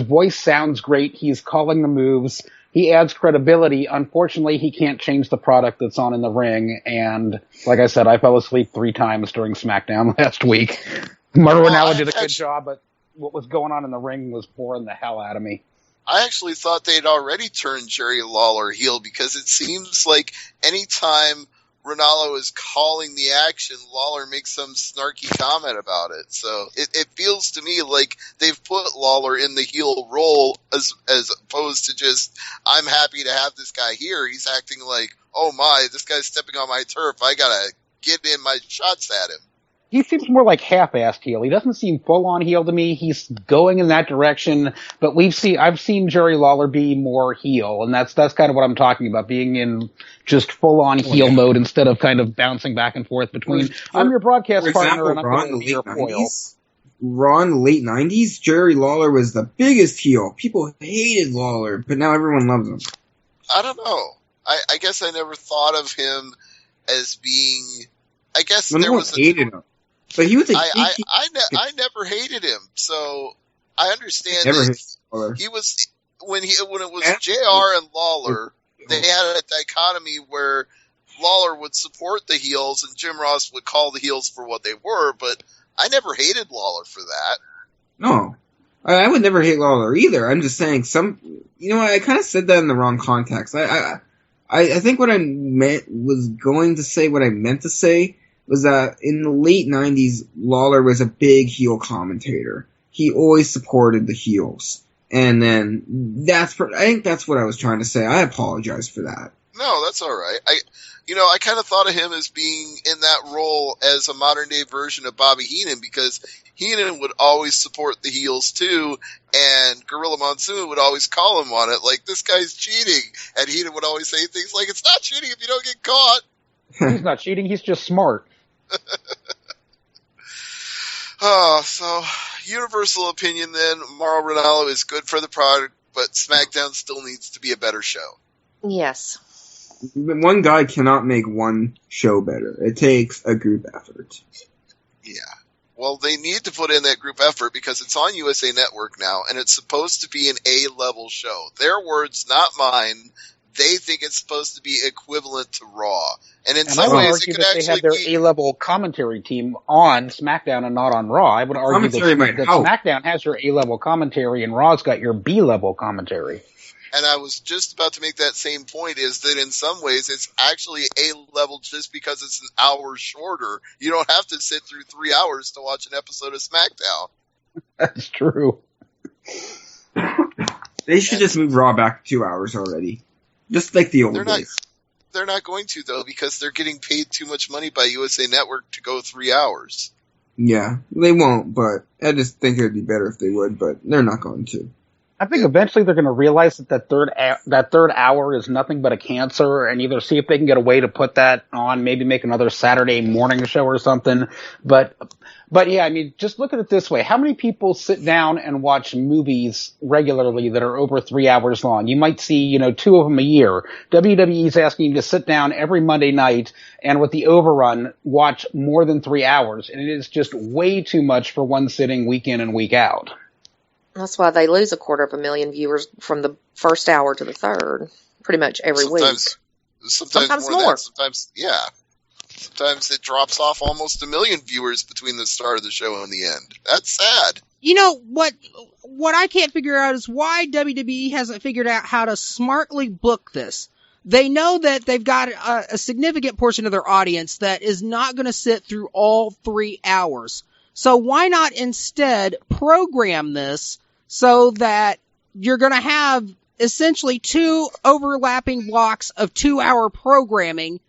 voice sounds great. He's calling the moves. He adds credibility. Unfortunately, he can't change the product that's on in the ring. And like I said, I fell asleep 3 times during SmackDown last week. Mauro Ranallo did a good job, but what was going on in the ring was boring the hell out of me. I actually thought they'd already turned Jerry Lawler heel, because it seems like anytime Ranallo is calling the action, Lawler makes some snarky comment about it. So it feels to me like they've put Lawler in the heel role as opposed to just, I'm happy to have this guy here. He's acting like, oh my, this guy's stepping on my turf. I gotta get in my shots at him. He seems more like half-assed heel. He doesn't seem full-on heel to me. He's going in that direction, but I've seen Jerry Lawler be more heel, and that's kind of what I'm talking about, being in just full-on heel mode instead of kind of bouncing back and forth between, I'm your broadcast partner and I'm going to be your foil. Raw in the late 90s, Jerry Lawler was the biggest heel. People hated Lawler, but now everyone loves him. I don't know. I guess I never thought of him as being, I guess there was hated him. But he was I never hated him, so I understand that he was when it was JR and Lawler, they had a dichotomy where Lawler would support the heels and Jim Ross would call the heels for what they were, but I never hated Lawler for that. No. I would never hate Lawler either. I'm just saying I kind of said that in the wrong context. I think what I meant to say was that in the late 90s, Lawler was a big heel commentator. He always supported the heels. And then I think that's what I was trying to say. I apologize for that. No, that's all right. I kind of thought of him as being in that role as a modern day version of Bobby Heenan, because Heenan would always support the heels too, and Gorilla Monsoon would always call him on it, like, this guy's cheating. And Heenan would always say things like, it's not cheating if you don't get caught. He's not cheating, he's just smart. So universal opinion then, Mauro Ranallo is good for the product, but SmackDown still needs to be a better show. Yes. One guy cannot make one show better. It takes a group effort. Yeah. Well, they need to put in that group effort because it's on USA Network now, and it's supposed to be an A-level show. Their words, not mine. They think it's supposed to be equivalent to Raw. And in some ways, it could actually they have their A-level commentary team on SmackDown and not on Raw. I would argue that SmackDown has your A-level commentary and Raw's got your B-level commentary. And I was just about to make that same point, is that in some ways it's actually A-level just because it's an hour shorter. You don't have to sit through 3 hours to watch an episode of SmackDown. That's true. They should just move Raw back 2 hours already. Just like the old days. They're not going to, though, because they're getting paid too much money by USA Network to go 3 hours. Yeah, they won't, but I just think it would be better if they would, but they're not going to. I think eventually they're going to realize that third hour is nothing but a cancer, and either see if they can get a way to put that on, maybe make another Saturday morning show or something. But yeah, I mean, just look at it this way. How many people sit down and watch movies regularly that are over 3 hours long? You might see, 2 of them a year. WWE's asking you to sit down every Monday night and with the overrun, watch more than 3 hours. And it is just way too much for one sitting week in and week out. That's why they lose 250,000 viewers from the first hour to the third, pretty much every week. Sometimes more. Sometimes it drops off almost 1 million viewers between the start of the show and the end. That's sad. You know, what I can't figure out is why WWE hasn't figured out how to smartly book this. They know that they've got a significant portion of their audience that is not going to sit through all 3 hours. So why not instead program this so that you're going to have essentially 2 overlapping blocks of 2-hour programming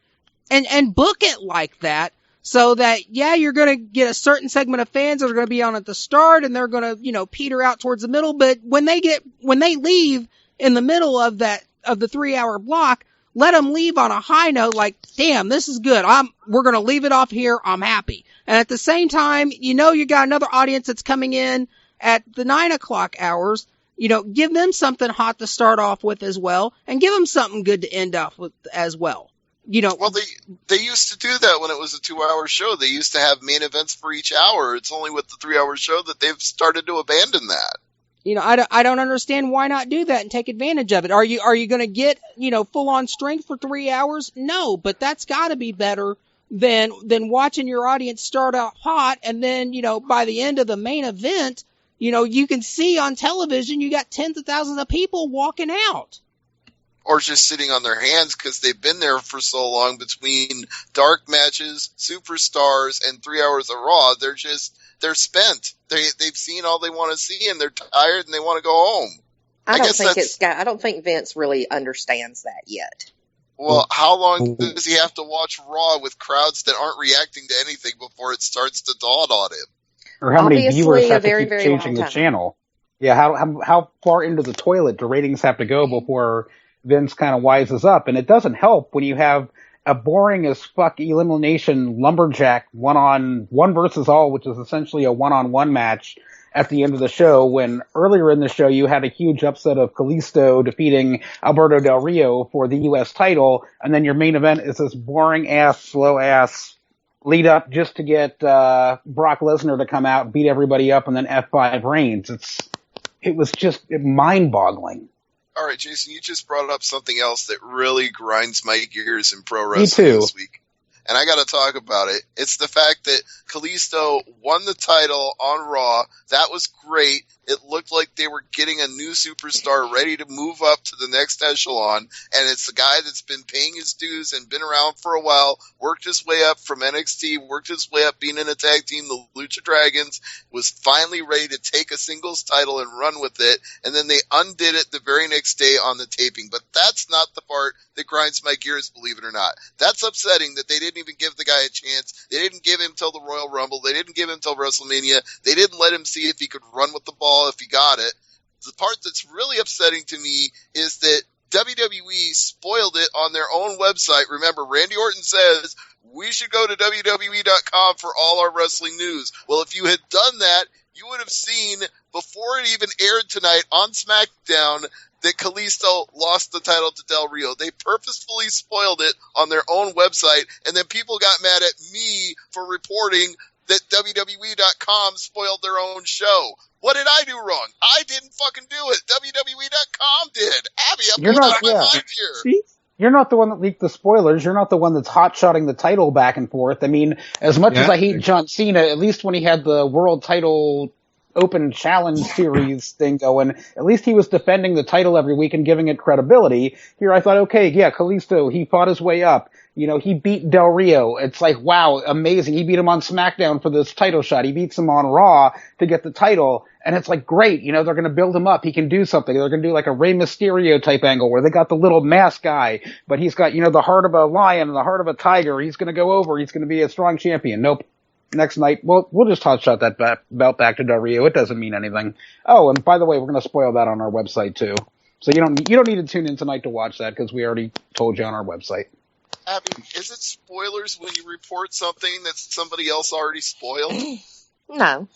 and book it like that so that, yeah, you're going to get a certain segment of fans that are going to be on at the start and they're going to, peter out towards the middle. But when they leave in the middle of the 3-hour block, let them leave on a high note like, damn, this is good. We're going to leave it off here. I'm happy. And at the same time, you got another audience that's coming in at the 9 o'clock hours. Give them something hot to start off with as well, and give them something good to end off with as well. Well, they used to do that when it was a 2-hour show. They used to have main events for each hour. It's only with the 3-hour show that they've started to abandon that. I don't understand why not do that and take advantage of it. Are you going to get, full on strength for 3 hours? No, but that's got to be better than watching your audience start out hot and then, by the end of the main event, you can see on television you got tens of thousands of people walking out. Or just sitting on their hands because they've been there for so long between dark matches, superstars, and 3 hours of Raw. They're spent. They've seen all they want to see, and they're tired, and they want to go home. I don't think Vince really understands that yet. Well, how long does he have to watch Raw with crowds that aren't reacting to anything before it starts to dawn on him? Or how many Obviously, viewers a have very, to keep very changing long the time. channel? Yeah, how far into the toilet do ratings have to go before Vince kind of wises up? And it doesn't help when you have a boring as fuck elimination lumberjack one versus all, which is essentially a one-on-one match at the end of the show, when earlier in the show you had a huge upset of Kalisto defeating Alberto Del Rio for the U.S. title, and then your main event is this boring-ass, slow-ass lead up just to get Brock Lesnar to come out, beat everybody up, and then F5 Reigns. It was just mind-boggling. All right, Jason, you just brought up something else that really grinds my gears in pro wrestling this week. And I got to talk about it. It's the fact that Kalisto won the title on Raw. That was great. It looked like they were getting a new superstar ready to move up to the next echelon. And it's the guy that's been paying his dues and been around for a while, worked his way up from NXT, worked his way up being in a tag team, the Lucha Dragons, was finally ready to take a singles title and run with it. And then they undid it the very next day on the taping. But that's not the part that grinds my gears, believe it or not. That's upsetting that they didn't even give the guy a chance. They didn't give him till the Royal Rumble. They didn't give him till WrestleMania. They didn't let him see if he could run with the ball if he got it. The part that's really upsetting to me is that WWE spoiled it on their own website. Remember, Randy Orton says, we should go to WWE.com for all our wrestling news. Well, if you had done that, you would have seen, before it even aired tonight on SmackDown, that Kalisto lost the title to Del Rio. They purposefully spoiled it on their own website, and then people got mad at me for reporting that WWE.com spoiled their own show. What did I do wrong? I didn't fucking do it. WWE.com did. Abby, I'm going out of my mind here. See? You're not the one that leaked the spoilers. You're not the one that's hot-shotting the title back and forth. I mean, as much as I hate John Cena, at least when he had the world title open challenge series thing going, at least he was defending the title every week and giving it credibility. Here I thought, okay, yeah, Kalisto, he fought his way up. He beat Del Rio. It's like, wow, amazing. He beat him on SmackDown for this title shot. He beats him on Raw to get the title. And it's like, great, they're going to build him up. He can do something. They're going to do like a Rey Mysterio type angle where they got the little mask guy, but he's got, the heart of a lion and the heart of a tiger. He's going to go over. He's going to be a strong champion. Nope. Next night, we'll just hot-shot that belt back to Del Rio. It doesn't mean anything. Oh, and by the way, we're going to spoil that on our website too. So you don't need to tune in tonight to watch that because we already told you on our website. Abby, is it spoilers when you report something that somebody else already spoiled? No.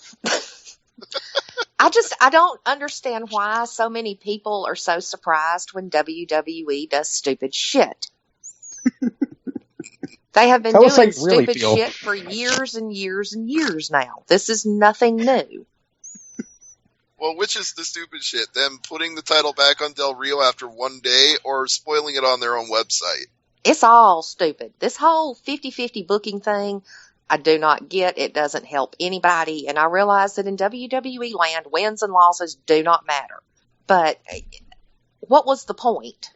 I don't understand why so many people are so surprised when WWE does stupid shit. They have been doing stupid shit for years and years and years now. This is nothing new. Well, which is the stupid shit? Them putting the title back on Del Rio after one day or spoiling it on their own website? It's all stupid. This whole 50-50 booking thing, I do not get. It doesn't help anybody. And I realize that in WWE land, wins and losses do not matter. But what was the point?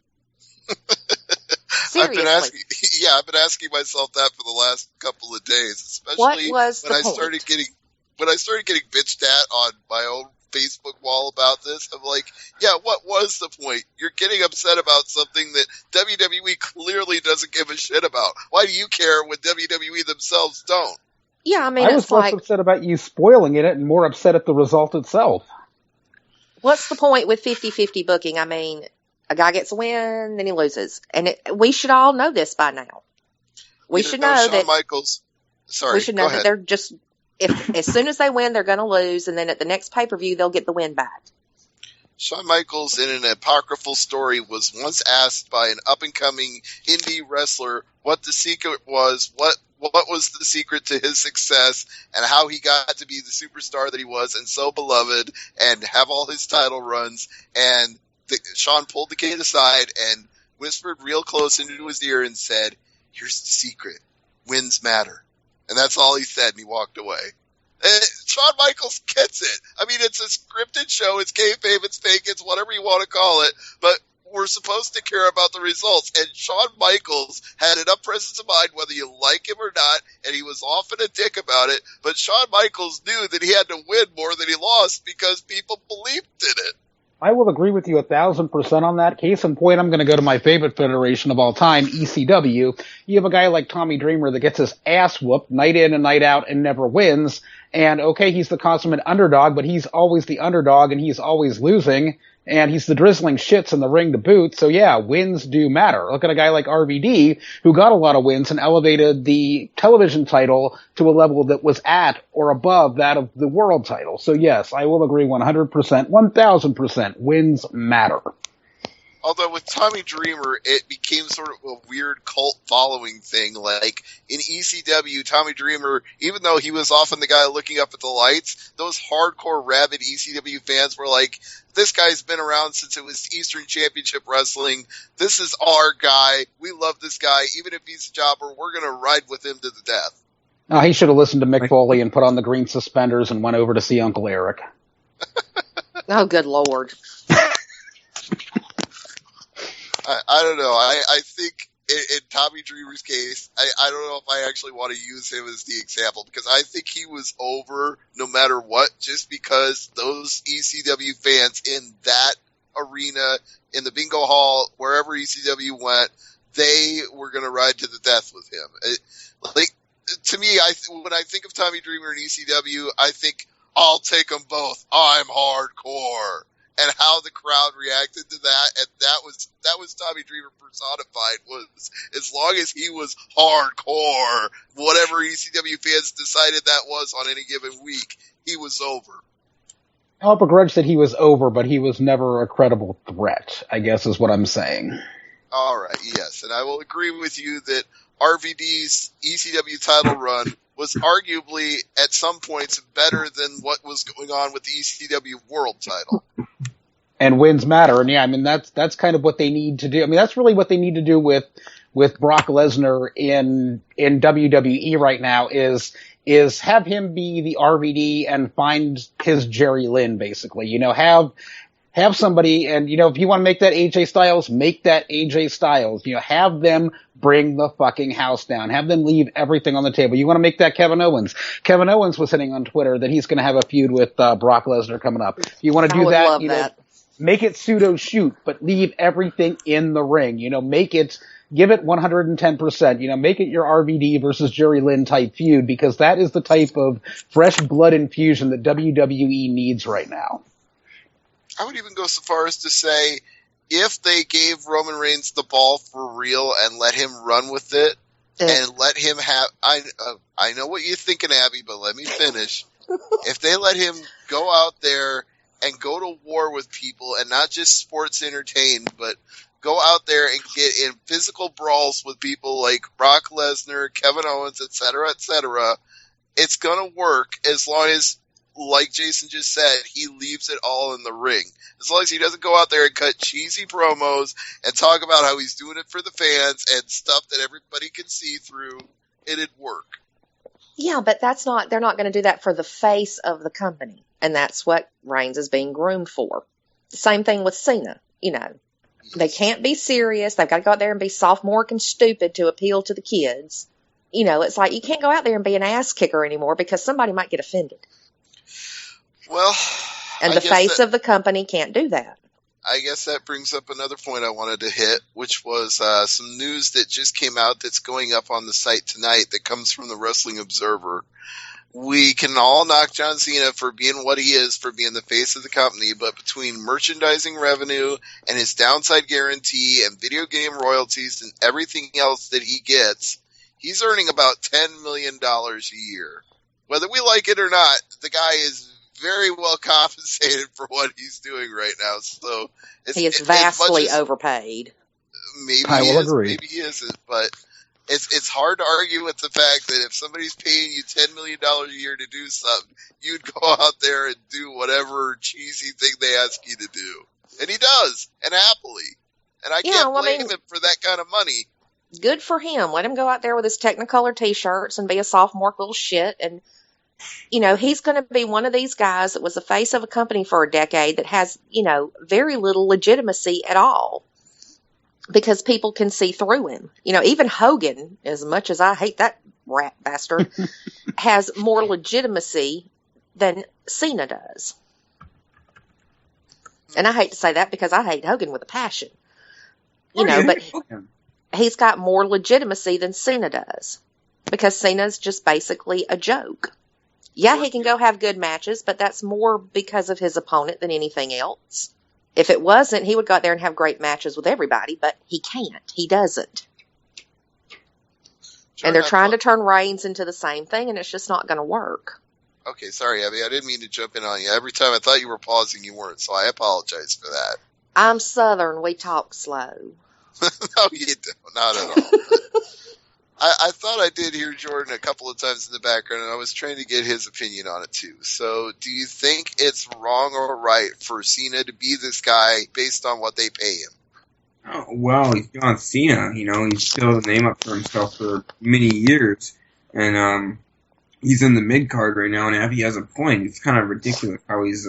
Seriously. I've been asking myself that for the last couple of days, especially What was when the I started getting bitched at on my own Facebook wall about this. I'm like, yeah, what was the point? You're getting upset about something that WWE clearly doesn't give a shit about. Why do you care when WWE themselves don't? Yeah, I mean, I was it's less like, upset about you spoiling it and more upset at the result itself. what's the point with 50-50 booking? I mean, a guy gets a win, then he loses. And we should all know this by now. We should know Shawn that Michaels. Sorry, we should know go that ahead. they're just, if as soon as they win, they're going to lose, and then at the next pay-per-view, they'll get the win back. Shawn Michaels, in an apocryphal story, was once asked by an up-and-coming indie wrestler what the secret was, what was the secret to his success, and how he got to be the superstar that he was and so beloved and have all his title runs. And Shawn pulled the kid aside and whispered real close into his ear and said, "Here's the secret. Wins matter." And that's all he said, and he walked away. Shawn Michaels gets it. I mean, it's a scripted show. It's kayfabe, it's fake, it's whatever you want to call it. But we're supposed to care about the results. And Shawn Michaels had enough presence of mind, whether you like him or not, and he was often a dick about it. But Shawn Michaels knew that he had to win more than he lost because people believed in it. I will agree with you 1,000% on that. Case in point, I'm going to go to my favorite federation of all time, ECW. You have a guy like Tommy Dreamer that gets his ass whooped night in and night out and never wins. And okay, he's the consummate underdog, but he's always the underdog and he's always losing. And he's the drizzling shits in the ring to boot. So yeah, wins do matter. Look at a guy like RVD who got a lot of wins and elevated the television title to a level that was at or above that of the world title. So yes, I will agree 100%, 1,000%. Wins matter. Although with Tommy Dreamer, it became sort of a weird cult following thing. Like in ECW, Tommy Dreamer, even though he was often the guy looking up at the lights, those hardcore rabid ECW fans were like, this guy's been around since it was Eastern Championship Wrestling. This is our guy. We love this guy. Even if he's a jobber, we're going to ride with him to the death. He should have listened to Mick Foley and put on the green suspenders and went over to see Uncle Eric. Oh, good Lord. I don't know. I think in Tommy Dreamer's case, I don't know if I actually want to use him as the example because I think he was over no matter what, just because those ECW fans in that arena, in the bingo hall, wherever ECW went, they were going to ride to the death with him. To me, when I think of Tommy Dreamer and ECW, I think, I'll take them both. I'm hardcore. And how the crowd reacted to that, and that was Tommy Dreamer personified. Was as long as he was hardcore, whatever ECW fans decided that was on any given week, he was over. I'll begrudge that he was over, but he was never a credible threat, I guess is what I'm saying. All right, yes, and I will agree with you that RVD's ECW title run was arguably at some points better than what was going on with the ECW world title. And wins matter. And yeah, I mean, that's kind of what they need to do. I mean, that's really what they need to do with Brock Lesnar in WWE right now is have him be the RVD and find his Jerry Lynn, basically. You know, have somebody, and you know, if you want to make that AJ Styles, make that AJ Styles. You know, have them bring the fucking house down. Have them leave everything on the table. You want to make that Kevin Owens. Kevin Owens was hitting on Twitter that he's going to have a feud with Brock Lesnar coming up. If you want to do that, you know, make it pseudo shoot, but leave everything in the ring. You know, give it 110%. You know, make it your RVD versus Jerry Lynn type feud, because that is the type of fresh blood infusion that WWE needs right now. I would even go so far as to say, if they gave Roman Reigns the ball for real and let him run with it, and let him have, I know what you're thinking, Abby, but let me finish. If they let him go out there and go to war with people and not just sports entertain, but go out there and get in physical brawls with people like Brock Lesnar, Kevin Owens, etc., it's going to work as long as, like Jason just said, he leaves it all in the ring. As long as he doesn't go out there and cut cheesy promos and talk about how he's doing it for the fans and stuff that everybody can see through, it'd work. Yeah, but they're not going to do that for the face of the company. And that's what Reigns is being groomed for. The same thing with Cena, you know. They can't be serious. They've got to go out there and be sophomoric and stupid to appeal to the kids. You know, it's like you can't go out there and be an ass kicker anymore because somebody might get offended. Well, and the face of the company can't do that. I guess that brings up another point I wanted to hit, which was some news that just came out that's going up on the site tonight that comes from the Wrestling Observer. We can all knock John Cena for being what he is, for being the face of the company, but between merchandising revenue and his downside guarantee and video game royalties and everything else that he gets, he's earning about $10 million a year. Whether we like it or not, the guy is very well compensated for what he's doing right now. So he is vastly overpaid. Maybe I will agree. Maybe he isn't, but it's hard to argue with the fact that if somebody's paying you $10 million a year to do something, you'd go out there and do whatever cheesy thing they ask you to do. And he does, and happily. And I can't blame him for that kind of money. Good for him. Let him go out there with his Technicolor t-shirts and be a sophomore little shit. And, you know, he's going to be one of these guys that was the face of a company for a decade that has, you know, very little legitimacy at all. Because people can see through him. You know, even Hogan, as much as I hate that rat bastard, has more legitimacy than Cena does. And I hate to say that because I hate Hogan with a passion. You know, but he's got more legitimacy than Cena does. Because Cena's just basically a joke. Yeah, he can go have good matches, but that's more because of his opponent than anything else. If it wasn't, he would go out there and have great matches with everybody, but he can't. He doesn't. Sure, and they're trying to turn Reigns into the same thing, and it's just not going to work. Okay, sorry, Abby. I didn't mean to jump in on you. Every time I thought you were pausing, you weren't, so I apologize for that. I'm Southern. We talk slow. No, you don't. Not at all. I thought I did hear Jordan a couple of times in the background, and I was trying to get his opinion on it too. So do you think it's wrong or right for Cena to be this guy based on what they pay him? Oh, well, he's John Cena. You know, he's still the name up for himself for many years. And he's in the mid-card right now, and Abbey has a point. It's kind of ridiculous how he's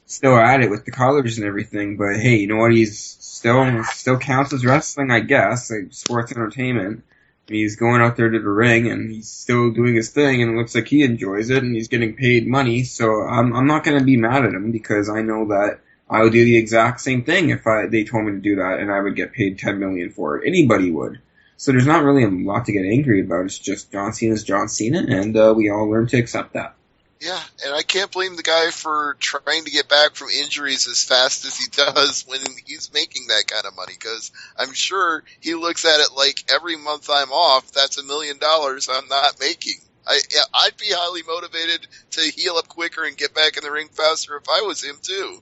still at it with the collars and everything. But hey, you know what? He's still counts as wrestling, I guess, like sports entertainment. He's going out there to the ring, and he's still doing his thing, and it looks like he enjoys it, and he's getting paid money. So I'm not going to be mad at him because I know that I would do the exact same thing if they told me to do that, and I would get paid $10 million for it. Anybody would. So there's not really a lot to get angry about. It's just John Cena's John Cena, and we all learn to accept that. Yeah, and I can't blame the guy for trying to get back from injuries as fast as he does when he's making that kind of money, because I'm sure he looks at it like every month I'm off, that's $1 million I'm not making. I'd be highly motivated to heal up quicker and get back in the ring faster if I was him too.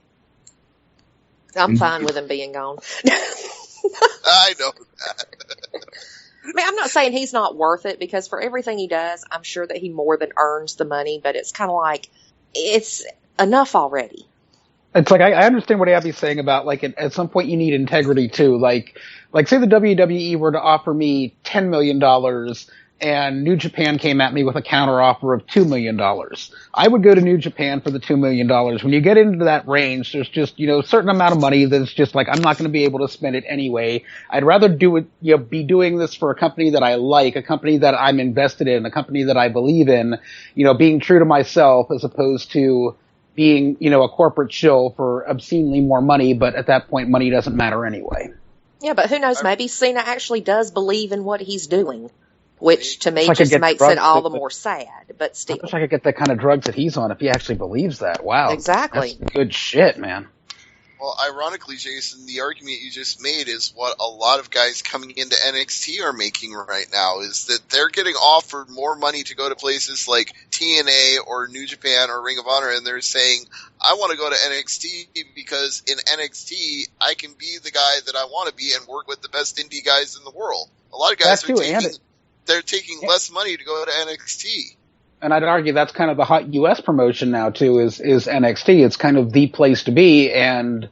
I'm fine with him being gone. I know that. I mean, I'm not saying he's not worth it, because for everything he does, I'm sure that he more than earns the money, but it's kind of like, it's enough already. It's like, I understand what Abby's saying about, like, at some point you need integrity too. Like say the WWE were to offer me $10 million and New Japan came at me with a counter offer of $2 million. I would go to New Japan for the $2 million. When you get into that range, there's just, you know, a certain amount of money that's just like, I'm not going to be able to spend it anyway. I'd rather do it, you know, be doing this for a company that I like, a company that I'm invested in, a company that I believe in, you know, being true to myself as opposed to being, you know, a corporate shill for obscenely more money. But at that point, money doesn't matter anyway. Yeah, but who knows? Maybe Cena actually does believe in what he's doing. Which, to me, just makes it all the more sad, but still. I wish I could get the kind of drugs that he's on if he actually believes that. Wow. Exactly. That's good shit, man. Well, ironically, Jason, the argument you just made is what a lot of guys coming into NXT are making right now, is that they're getting offered more money to go to places like TNA or New Japan or Ring of Honor, and they're saying, I want to go to NXT because in NXT, I can be the guy that I want to be and work with the best indie guys in the world. A lot of guys they're taking less money to go to NXT. And I'd argue that's kind of the hot U.S. promotion now, too, is NXT. It's kind of the place to be, and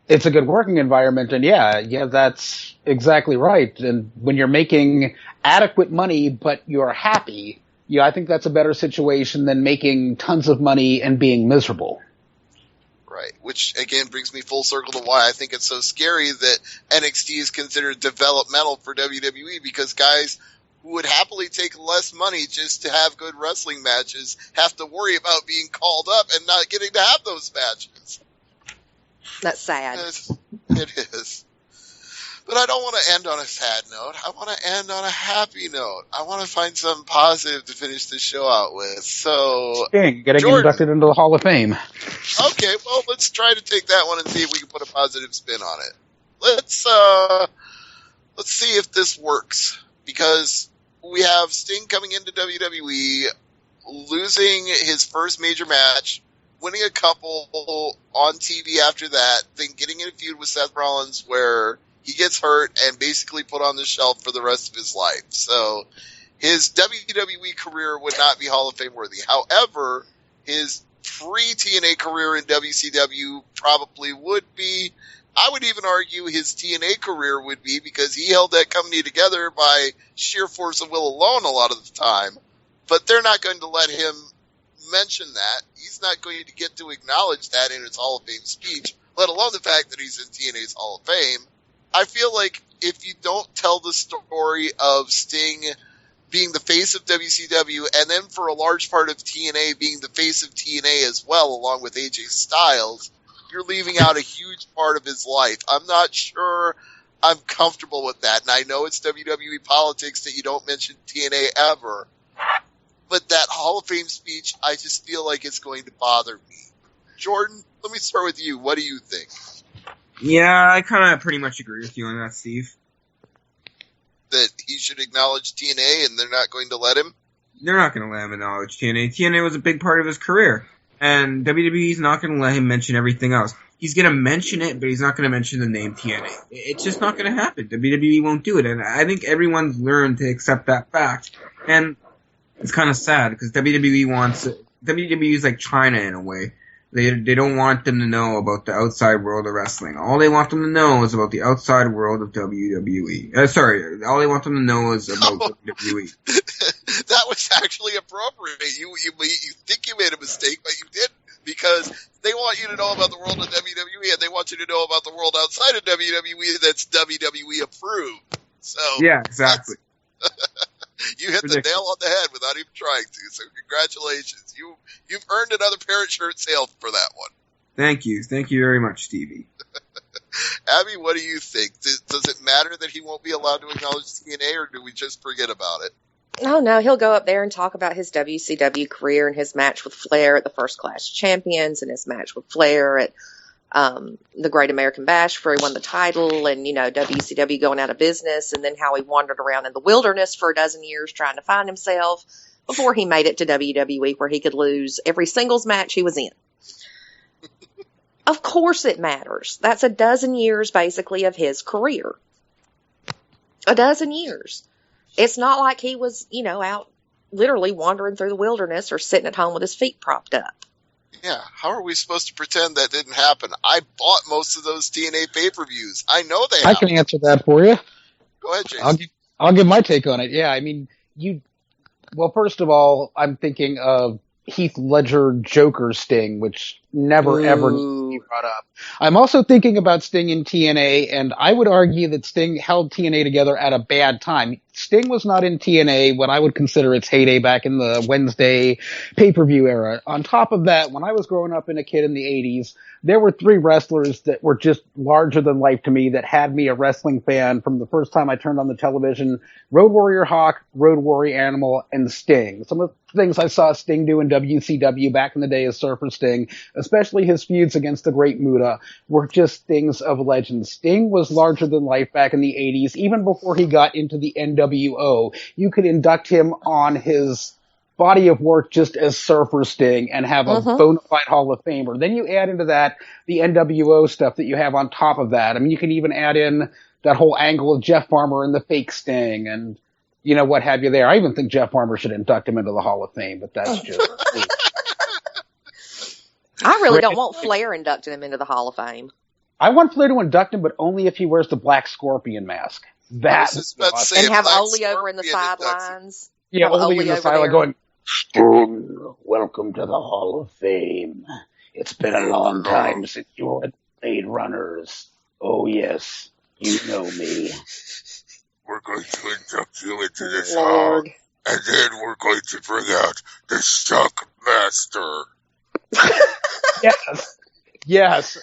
it's a good working environment. And, yeah, that's exactly right. And when you're making adequate money but you're happy, I think that's a better situation than making tons of money and being miserable. Right, which again brings me full circle to why I think it's so scary that NXT is considered developmental for WWE, because guys who would happily take less money just to have good wrestling matches have to worry about being called up and not getting to have those matches. That's sad. It is. But I don't want to end on a sad note. I want to end on a happy note. I want to find something positive to finish the show out with. So, Sting getting Jordan. inducted into the Hall of Fame. Okay, well, let's try to take that one and see if we can put a positive spin on it. Let's see if this works, because we have Sting coming into WWE, losing his first major match, winning a couple on TV after that, then getting in a feud with Seth Rollins where he gets hurt and basically put on the shelf for the rest of his life. So his WWE career would not be Hall of Fame worthy. However, his pre-TNA career in WCW probably would be. I would even argue his TNA career would be, because he held that company together by sheer force of will alone a lot of the time. But they're not going to let him mention that. He's not going to get to acknowledge that in his Hall of Fame speech, let alone the fact that he's in TNA's Hall of Fame. I feel like if you don't tell the story of Sting being the face of WCW, and then for a large part of TNA being the face of TNA as well, along with AJ Styles, you're leaving out a huge part of his life. I'm not sure I'm comfortable with that. And I know it's WWE politics that you don't mention TNA ever. But that Hall of Fame speech, I just feel like it's going to bother me. Jordan, let me start with you. What do you think? Yeah, I kind of pretty much agree with you on that, Steve. That he should acknowledge TNA and they're not going to let him? They're not going to let him acknowledge TNA. TNA was a big part of his career. And WWE's not going to let him mention everything else. He's going to mention it, but he's not going to mention the name TNA. It's just not going to happen. WWE won't do it. And I think everyone's learned to accept that fact. And it's kind of sad, because WWE is like China in a way. They don't want them to know about the outside world of wrestling. All they want them to know is about the outside world of WWE. All they want them to know is about WWE. That was actually appropriate. You think you made a mistake, but you didn't, because they want you to know about the world of WWE, and they want you to know about the world outside of WWE that's WWE approved. So yeah, exactly. You hit the nail on the head without even trying to. So congratulations. You've earned another parrot shirt sale for that one. Thank you very much, Stevie. Abbey, what do you think? Does it matter that he won't be allowed to acknowledge TNA, or do we just forget about it? No, he'll go up there and talk about his WCW career and his match with Flair at the First Class Champions, and his match with Flair at the Great American Bash where he won the title, and, WCW going out of business, and then how he wandered around in the wilderness for a dozen years trying to find himself before he made it to WWE, where he could lose every singles match he was in. Of course it matters. That's a dozen years, basically, of his career. A dozen years. It's not like he was, out literally wandering through the wilderness or sitting at home with his feet propped up. Yeah, how are we supposed to pretend that didn't happen? I bought most of those TNA pay-per-views. I know they I can answer that for you. Go ahead, Jason. I'll give my take on it. Yeah, I mean, well, first of all, I'm thinking of Heath Ledger Joker Sting, which never ever needs to be brought up. I'm also thinking about Sting in TNA, and I would argue that Sting held TNA together at a bad time. Sting was not in TNA when I would consider its heyday back in the Wednesday pay-per-view era. On top of that, when I was growing up and a kid in the 80s, there were three wrestlers that were just larger than life to me that had me a wrestling fan from the first time I turned on the television: Road Warrior Hawk, Road Warrior Animal, and Sting. Some of the things I saw Sting do in WCW back in the day as Surfer Sting, especially his feuds against the Great Muta, were just things of legend. Sting was larger than life back in the 80s, even before he got into the NWO. You could induct him on his body of work just as Surfer Sting and have a bona fide Hall of Famer. Then you add into that the NWO stuff that you have on top of that. I mean, you can even add in that whole angle of Jeff Farmer and the fake Sting and, what have you there. I even think Jeff Farmer should induct him into the Hall of Fame, but that's just... I really don't want Flair inducting him into the Hall of Fame. I want Flair to induct him, but only if he wears the Black Scorpion mask. That was awesome. And have Ole over in the sidelines. Yeah, Ole in the sideline going, Sting, welcome to the Hall of Fame. It's been a long time since you had Blade Runners. Oh, yes. You know me. We're going to induct you into this Lord. hall, and then we're going to bring out the Shock Master. Yes. Yes.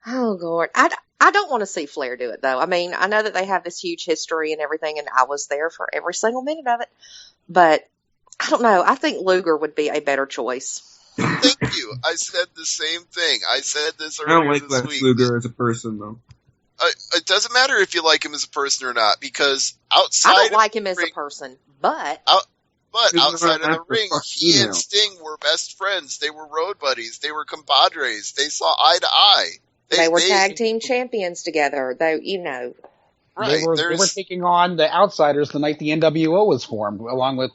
Oh, Lord. I don't want to see Flair do it, though. I mean, I know that they have this huge history and everything, and I was there for every single minute of it. But I don't know. I think Luger would be a better choice. Thank you. I said the same thing. I said this I don't earlier like this Lex week. Luger as a person, though. It doesn't matter if you like him as a person or not, because I outside don't of like the him as ring, a person, but but outside of the Fuck ring, he email. and Sting were best friends. They were road buddies. They were compadres. They saw eye to eye. they were tag team champions together. They, you know. Right. They were taking on the Outsiders the night the NWO was formed, along with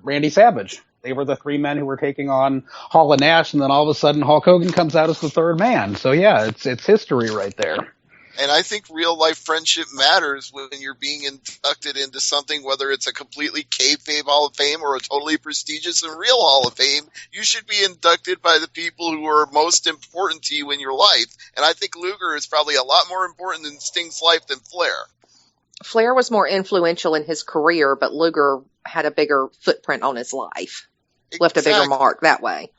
Randy Savage. They were the three men who were taking on Hall and Nash, and then all of a sudden Hulk Hogan comes out as the third man. So yeah, it's history right there. And I think real life friendship matters when you're being inducted into something, whether it's a completely kayfabe Hall of Fame or a totally prestigious and real Hall of Fame. You should be inducted by the people who are most important to you in your life. And I think Luger is probably a lot more important in Sting's life than Flair. Flair was more influential in his career, but Luger had a bigger footprint on his life. Left a bigger mark that way.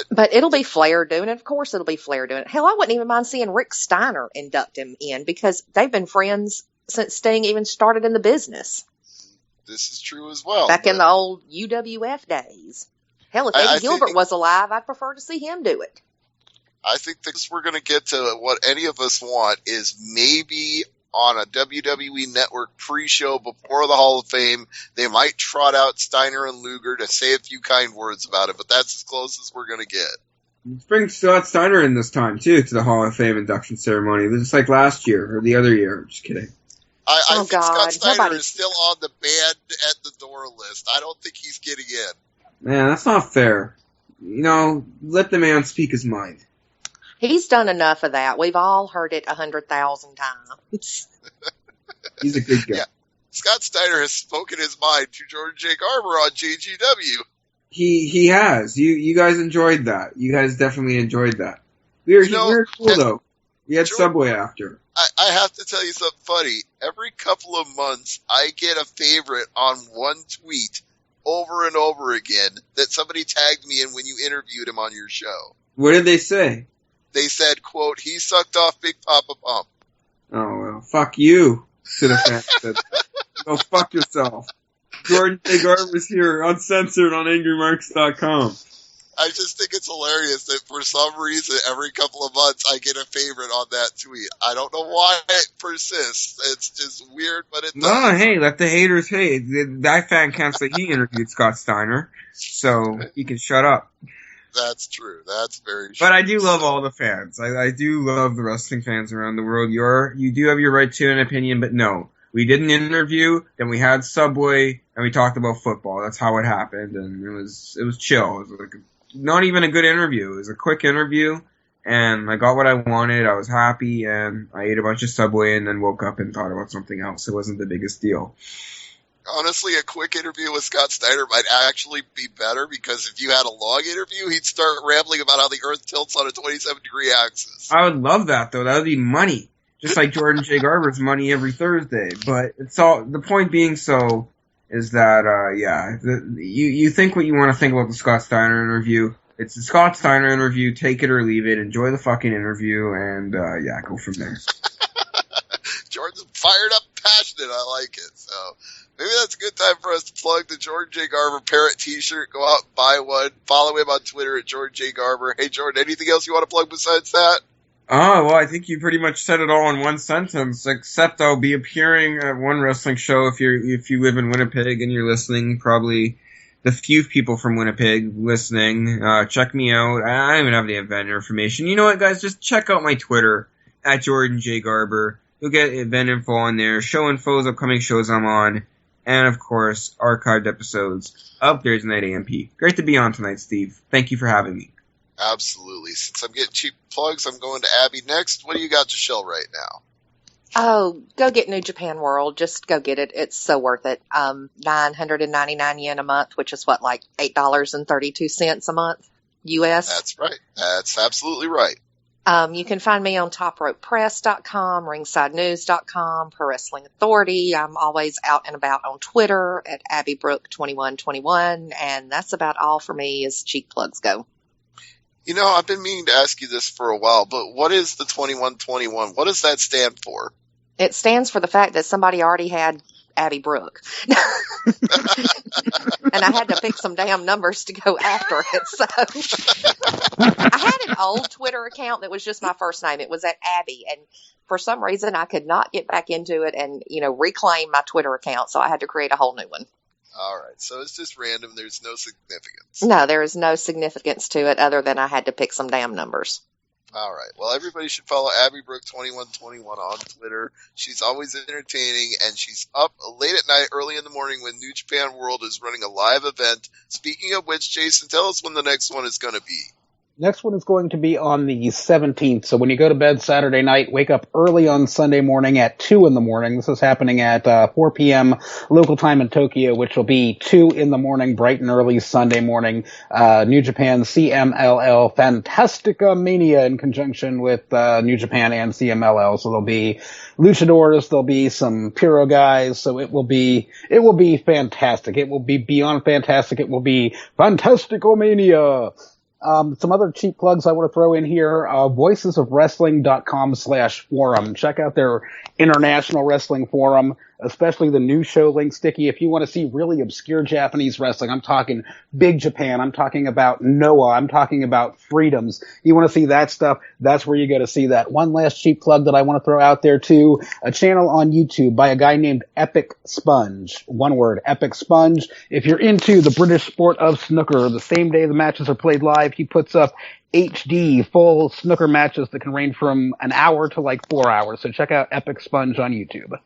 But it'll be Flair doing it. Of course it'll be Flair doing it. Hell, I wouldn't even mind seeing Rick Steiner induct him in, because they've been friends since Sting even started in the business. This is true as well. Back in the old UWF days. Hell, if Eddie Gilbert was alive, I'd prefer to see him do it. I think that we're going to get to what any of us want is maybe on a WWE Network pre-show before the Hall of Fame, they might trot out Steiner and Luger to say a few kind words about it, but that's as close as we're going to get. Let's bring Scott Steiner in this time, too, to the Hall of Fame induction ceremony. Just like last year, or the other year. Just kidding. I think Scott Steiner is still on the banned at the door list. I don't think he's getting in. Man, that's not fair. You know, let the man speak his mind. He's done enough of that. We've all heard it 100,000 times. He's a good guy. Yeah. Scott Steiner has spoken his mind to Jordan J. Garber on JGW. He has. You guys enjoyed that. You guys definitely enjoyed that. We were cool, though. We had Subway after. I have to tell you something funny. Every couple of months, I get a favorite on one tweet over and over again that somebody tagged me in when you interviewed him on your show. What did they say? They said, quote, he sucked off Big Papa Pump. Oh, well, fuck you, should have said that. Go fuck yourself. Jordan J. Garber's here, uncensored on AngryMarks.com. I just think it's hilarious that for some reason every couple of months I get a favorite on that tweet. I don't know why it persists. It's just weird, but it does. No, hey, let the haters hate. That fan can't say he interviewed Scott Steiner, so he can shut up. That's true. That's very true. But I do love all the fans. I do love the wrestling fans around the world. You do have your right to an opinion, but no. We did an interview, then we had Subway, and we talked about football. That's how it happened, and it was chill. It was like not even a good interview. It was a quick interview, and I got what I wanted. I was happy, and I ate a bunch of Subway, and then woke up and thought about something else. It wasn't the biggest deal. Honestly, a quick interview with Scott Steiner might actually be better, because if you had a long interview, he'd start rambling about how the Earth tilts on a 27-degree axis. I would love that, though. That would be money. Just like Jordan J. Garber's money every Thursday. But it's all, the point being so is that, you think what you want to think about the Scott Steiner interview. It's the Scott Steiner interview. Take it or leave it. Enjoy the fucking interview, and, go from there. Jordan's fired up, passionate. I like it. So maybe that's a good time for us to plug the Jordan J. Garber Parrot t-shirt. Go out and buy one. Follow him on Twitter at Jordan J. Garber. Hey, Jordan, anything else you want to plug besides that? Oh, well, I think you pretty much said it all in one sentence, except I'll be appearing at one wrestling show if you live in Winnipeg and you're listening, probably the few people from Winnipeg listening. Check me out. I don't even have the event information. You know what, guys? Just check out my Twitter at Jordan J. Garber. You'll get event info on there, show infos, upcoming shows I'm on, and, of course, archived episodes of Thursday Night AMP. Great to be on tonight, Steve. Thank you for having me. Absolutely. Since I'm getting cheap plugs, I'm going to Abbey next. What do you got to show right now? Oh, go get New Japan World. Just go get it. It's so worth it. 999 yen a month, which is what, like $8.32 a month US. That's right. That's absolutely right. You can find me on TopRopePress.com, RingsideNews.com, Pro Wrestling Authority. I'm always out and about on Twitter at AbbeyBrook2121, and that's about all for me as cheap plugs go. You know, I've been meaning to ask you this for a while, but what is the 2121? What does that stand for? It stands for the fact that somebody already had Abbey Brook. And I had to pick some damn numbers to go after it. So I had an old Twitter account that was just my first name. It was at Abbey. And for some reason, I could not get back into it and, reclaim my Twitter account. So I had to create a whole new one. All right. So it's just random. There's no significance. No, there is no significance to it other than I had to pick some damn numbers. All right. Well, everybody should follow Abbey Brook 2121 on Twitter. She's always entertaining, and she's up late at night, early in the morning when New Japan World is running a live event. Speaking of which, Jason, tell us when the next one is going to be. Next one is going to be on the 17th. So when you go to bed Saturday night, wake up early on Sunday morning at 2 in the morning. This is happening at 4 p.m. local time in Tokyo, which will be 2 in the morning, bright and early Sunday morning. New Japan CMLL Fantastica Mania in conjunction with New Japan and CMLL. So there'll be luchadors, there'll be some pyro guys. So it will be fantastic. It will be beyond fantastic. It will be Fantastico Mania. Some other cheap plugs I want to throw in here, voicesofwrestling.com/forum. Check out their international wrestling forum, especially the new show link sticky. If you want to see really obscure Japanese wrestling, I'm talking Big Japan, I'm talking about Noah, I'm talking about Freedoms. You want to see that stuff, that's where you go to see that. One last cheap plug that I want to throw out there too, a channel on YouTube by a guy named Epic Sponge. One word, Epic Sponge. If you're into the British sport of snooker, the same day the matches are played live, he puts up HD full snooker matches that can range from an hour to like 4 hours. So check out Epic Sponge on YouTube.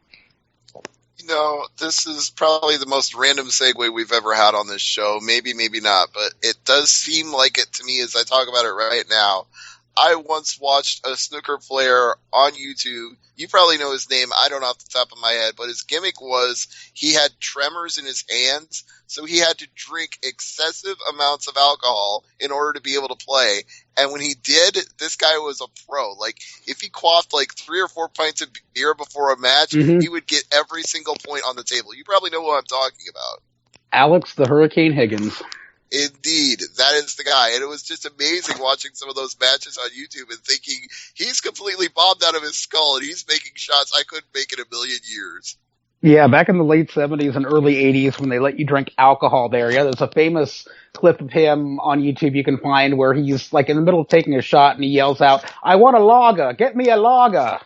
You know, this is probably the most random segue we've ever had on this show. Maybe, maybe not, but it does seem like it to me as I talk about it right now. I once watched a snooker player on YouTube. You probably know his name. I don't off the top of my head, but his gimmick was he had tremors in his hands, so he had to drink excessive amounts of alcohol in order to be able to play. And when he did, this guy was a pro. Like, if he quaffed like 3 or 4 pints of beer before a match, he would get every single point on the table. You probably know what I'm talking about. Alex the Hurricane Higgins. Indeed, that is the guy. And it was just amazing watching some of those matches on YouTube and thinking he's completely bombed out of his skull and he's making shots I couldn't make in a million years. Yeah, back in the late 70s and early 80s when they let you drink alcohol there. Yeah, there's a famous clip of him on YouTube you can find where he's like in the middle of taking a shot and he yells out, "I want a lager, get me a lager."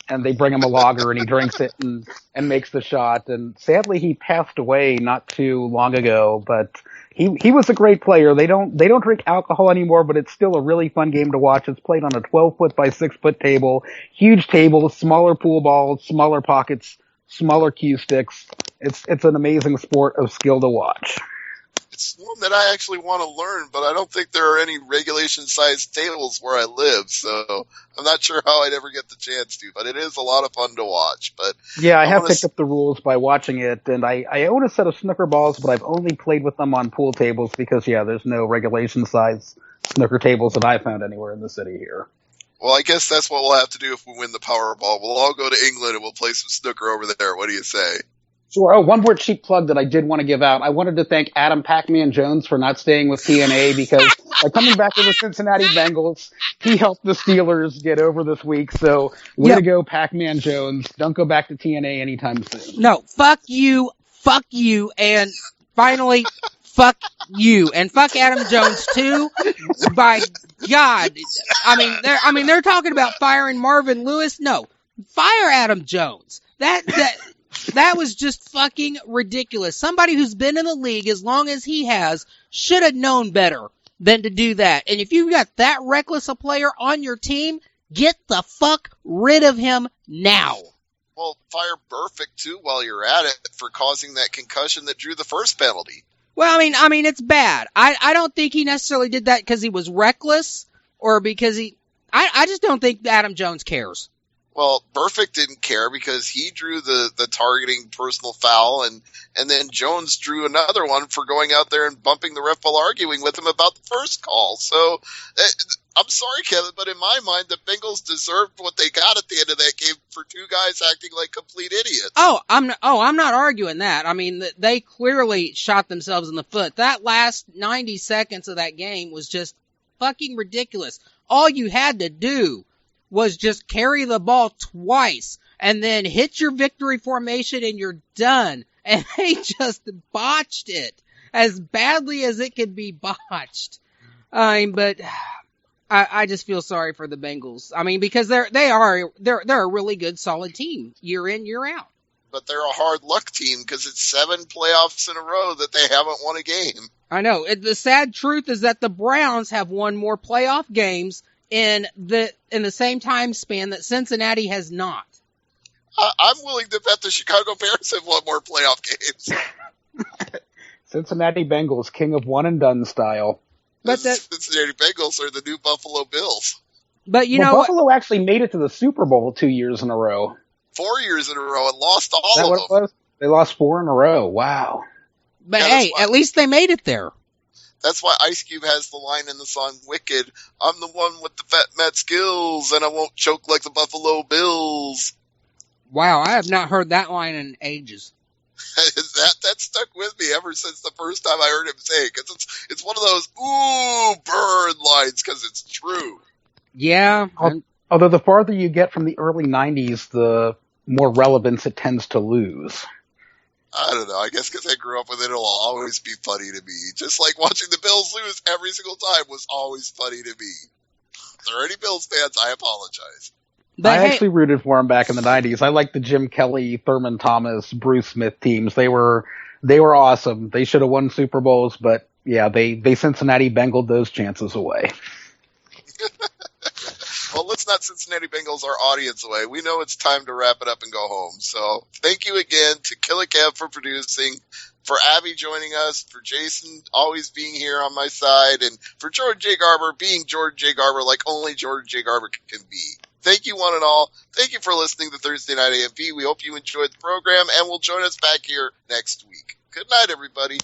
And they bring him a lager and he drinks it and makes the shot. And sadly he passed away not too long ago, but he was a great player. They don't drink alcohol anymore, but it's still a really fun game to watch. It's played on a 12-foot by 6-foot table, huge table, smaller pool balls, smaller pockets, smaller cue sticks. It's an amazing sport of skill to watch. It's one that I actually want to learn, but I don't think there are any regulation-sized tables where I live, so I'm not sure how I'd ever get the chance to, but it is a lot of fun to watch. But yeah, I have picked up the rules by watching it, and I own a set of snooker balls, but I've only played with them on pool tables because, yeah, there's no regulation-sized snooker tables that I found anywhere in the city here. Well, I guess that's what we'll have to do if we win the Powerball. We'll all go to England and we'll play some snooker over there. What do you say? Sure. Oh, one more cheap plug that I did want to give out. I wanted to thank Adam Pac-Man Jones for not staying with TNA because by coming back to the Cincinnati Bengals, he helped the Steelers get over this week. So way to go, Pac-Man Jones. Don't go back to TNA anytime soon. No, fuck you, and finally, fuck you, and fuck Adam Jones too. By God, I mean, they're talking about firing Marvin Lewis. No, fire Adam Jones. That was just fucking ridiculous. Somebody who's been in the league as long as he has should have known better than to do that. And if you've got that reckless a player on your team, get the fuck rid of him now. Well, fire Burfict too while you're at it for causing that concussion that drew the first penalty. Well, I mean, it's bad. I don't think he necessarily did that because he was reckless or because I just don't think Adam Jones cares. Well, Burfict didn't care because he drew the targeting personal foul, and then Jones drew another one for going out there and bumping the ref while arguing with him about the first call. So, I'm sorry, Kevin, but in my mind, the Bengals deserved what they got at the end of that game for two guys acting like complete idiots. I'm not arguing that. I mean, they clearly shot themselves in the foot. That last 90 seconds of that game was just fucking ridiculous. All you had to do was just carry the ball twice and then hit your victory formation and you're done. And they just botched it as badly as it could be botched. But I just feel sorry for the Bengals. I mean, because they're a really good, solid team year in, year out. But they're a hard luck team because it's 7 playoffs in a row that they haven't won a game. I know. The sad truth is that the Browns have won more playoff games in the same time span that Cincinnati has not. I'm willing to bet the Chicago Bears have won more playoff games. Cincinnati Bengals, king of one and done style. But the Cincinnati Bengals are the new Buffalo Bills. But you know, Buffalo actually made it to the Super Bowl 2 years in a row. 4 years in a row and lost all Is that of what them. It was? They lost 4 in a row. Wow. But hey, at least they made it there. That's why Ice Cube has the line in the song Wicked, I'm the one with the fat Matt skills, and I won't choke like the Buffalo Bills. Wow, I have not heard that line in ages. that stuck with me ever since the first time I heard him say it, because it's one of those, ooh, burn lines, because it's true. Yeah. Although the farther you get from the early 90s, the more relevance it tends to lose. I don't know. I guess because I grew up with it, it'll always be funny to me. Just like watching the Bills lose every single time was always funny to me. If there are any Bills fans, I apologize. I actually rooted for him back in the 90s. I liked the Jim Kelly, Thurman Thomas, Bruce Smith teams. They were awesome. They should have won Super Bowls, but yeah, they Cincinnati Bengaled those chances away. Well, let's not Cincinnati Bengals our audience away. We know it's time to wrap it up and go home. So thank you again to Killer Kev for producing, for Abbey joining us, for Jason always being here on my side, and for Jordan J. Garber being Jordan J. Garber like only Jordan J. Garber can be. Thank you one and all. Thank you for listening to Thursday Night AMP. We hope you enjoyed the program, and will join us back here next week. Good night, everybody.